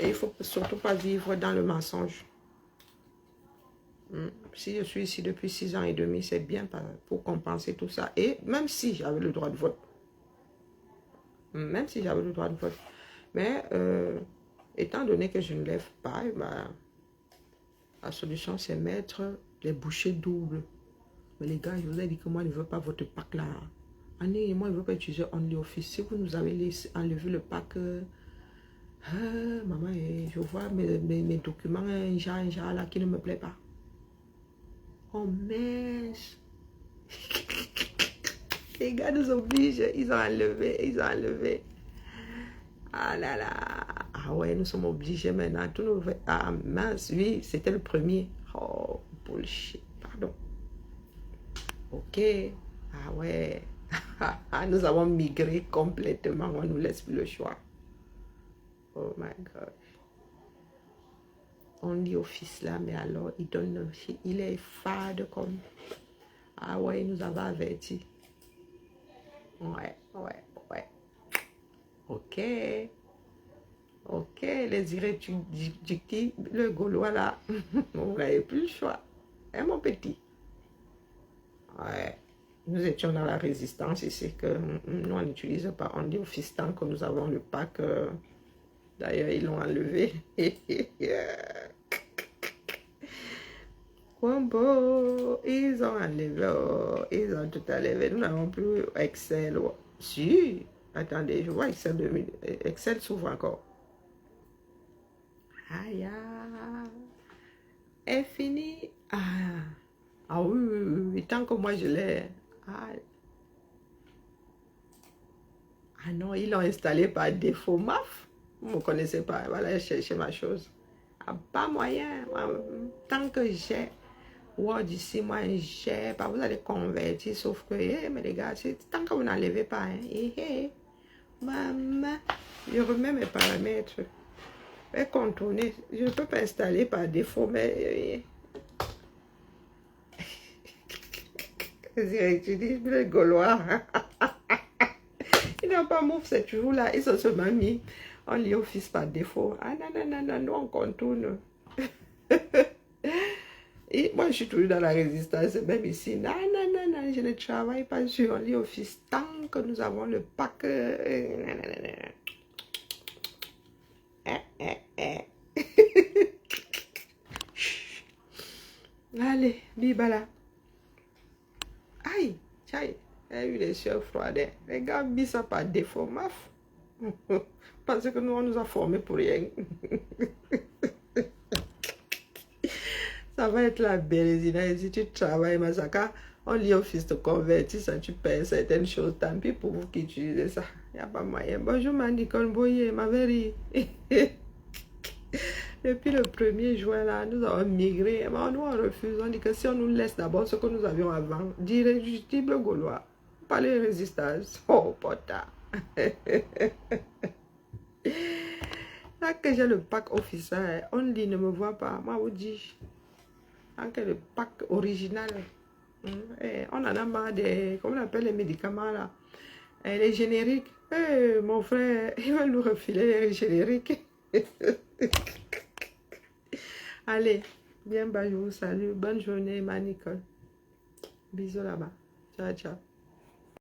Et il ne faut surtout pas vivre dans le mensonge. Si je suis ici depuis 6 ans et demi, c'est bien pour compenser tout ça. Et même si j'avais le droit de vote. Même si j'avais le droit de vote. Mais étant donné que je ne lève pas, ben, la solution c'est mettre les bouchées doubles. Mais les gars, je vous ai dit que moi je ne veux pas votre pack là. Annie, moi je ne veux pas utiliser OnlyOffice. Si vous nous avez laissé enlever le pack, maman, je vois mes documents, un genre là qui ne me plaît pas. Oh mince. Les gars nous obligent, ils ont enlevé. Ah là là. Ah ouais, nous sommes obligés maintenant. Tout nous... Ah mince, oui, c'était le premier. Oh, bullshit, pardon. Ok. Ah ouais. Nous avons migré complètement. On ne nous laisse plus le choix. Oh my God. On dit au fils là, mais alors, il est fade comme... Ah ouais, il nous avait averti. Ouais. Ok. Ok, les irréductibles, le Gaulois là, vous n'avez plus le choix. Hein, mon petit? Ouais. Nous étions dans la résistance ici, que nous on n'utilise pas. On dit au fiston que nous avons le pack. D'ailleurs, ils l'ont enlevé. Combo, ils ont enlevé, oh, ils ont tout enlevé. Nous n'avons plus Excel. Oh. Si, attendez, je vois Excel 2000. Excel s'ouvre encore. Aïe, est fini. Ah oui, oui, oui, oui, tant que moi je l'ai. Ah non, ils l'ont installé par défaut. Maf, vous ne connaissez pas. Voilà, chercher ma chose. Ah, pas moyen. Tant que j'ai Word ici, moi, j'ai pas. Vous allez convertir, sauf que, mais les gars, tant que vous n'enlevez pas, hein, maman, je remets mes paramètres. Je vais contourner. Je ne peux pas installer par défaut, mais. Tu dis, le Gaulois. Il n'a pas move cette jour-là. Ils se sont mis. On lit office par défaut. Ah non, non, non, non, nous on contourne. Et moi, je suis toujours dans la résistance, même ici. Non, non, non, non, je ne travaille pas sur un lit office tant que nous avons le pack. Allez, bibala. Aïe, aïe, j'ai eu les yeux froides. Les gars, mis ça par défaut, maf. Parce que nous, on nous a formés pour rien. Ça va être la belle, si tu travailles, Masaka, on lit office de convertir, ça tu payes certaines choses, tant pis pour vous qui utilisez ça. Il n'y a pas moyen. Bonjour, Manicole Boye, ma vérie. Depuis le 1er juin, là, nous avons migré. Mais nous, on refuse. On dit que si on nous laisse d'abord ce que nous avions avant, d'irréductible Gaulois, pas les résistances. Oh, pota. Là que j'ai le pack officiel, on dit ne me voit pas. Moi, vous dis. Tant que le pack original, on en a marre des, comment on appelle les médicaments là, les génériques. Mon frère, il va nous refiler les génériques. Allez, bien bas, je vous salue. Bonne journée, ma Nicole. Bisous là-bas. Ciao, ciao.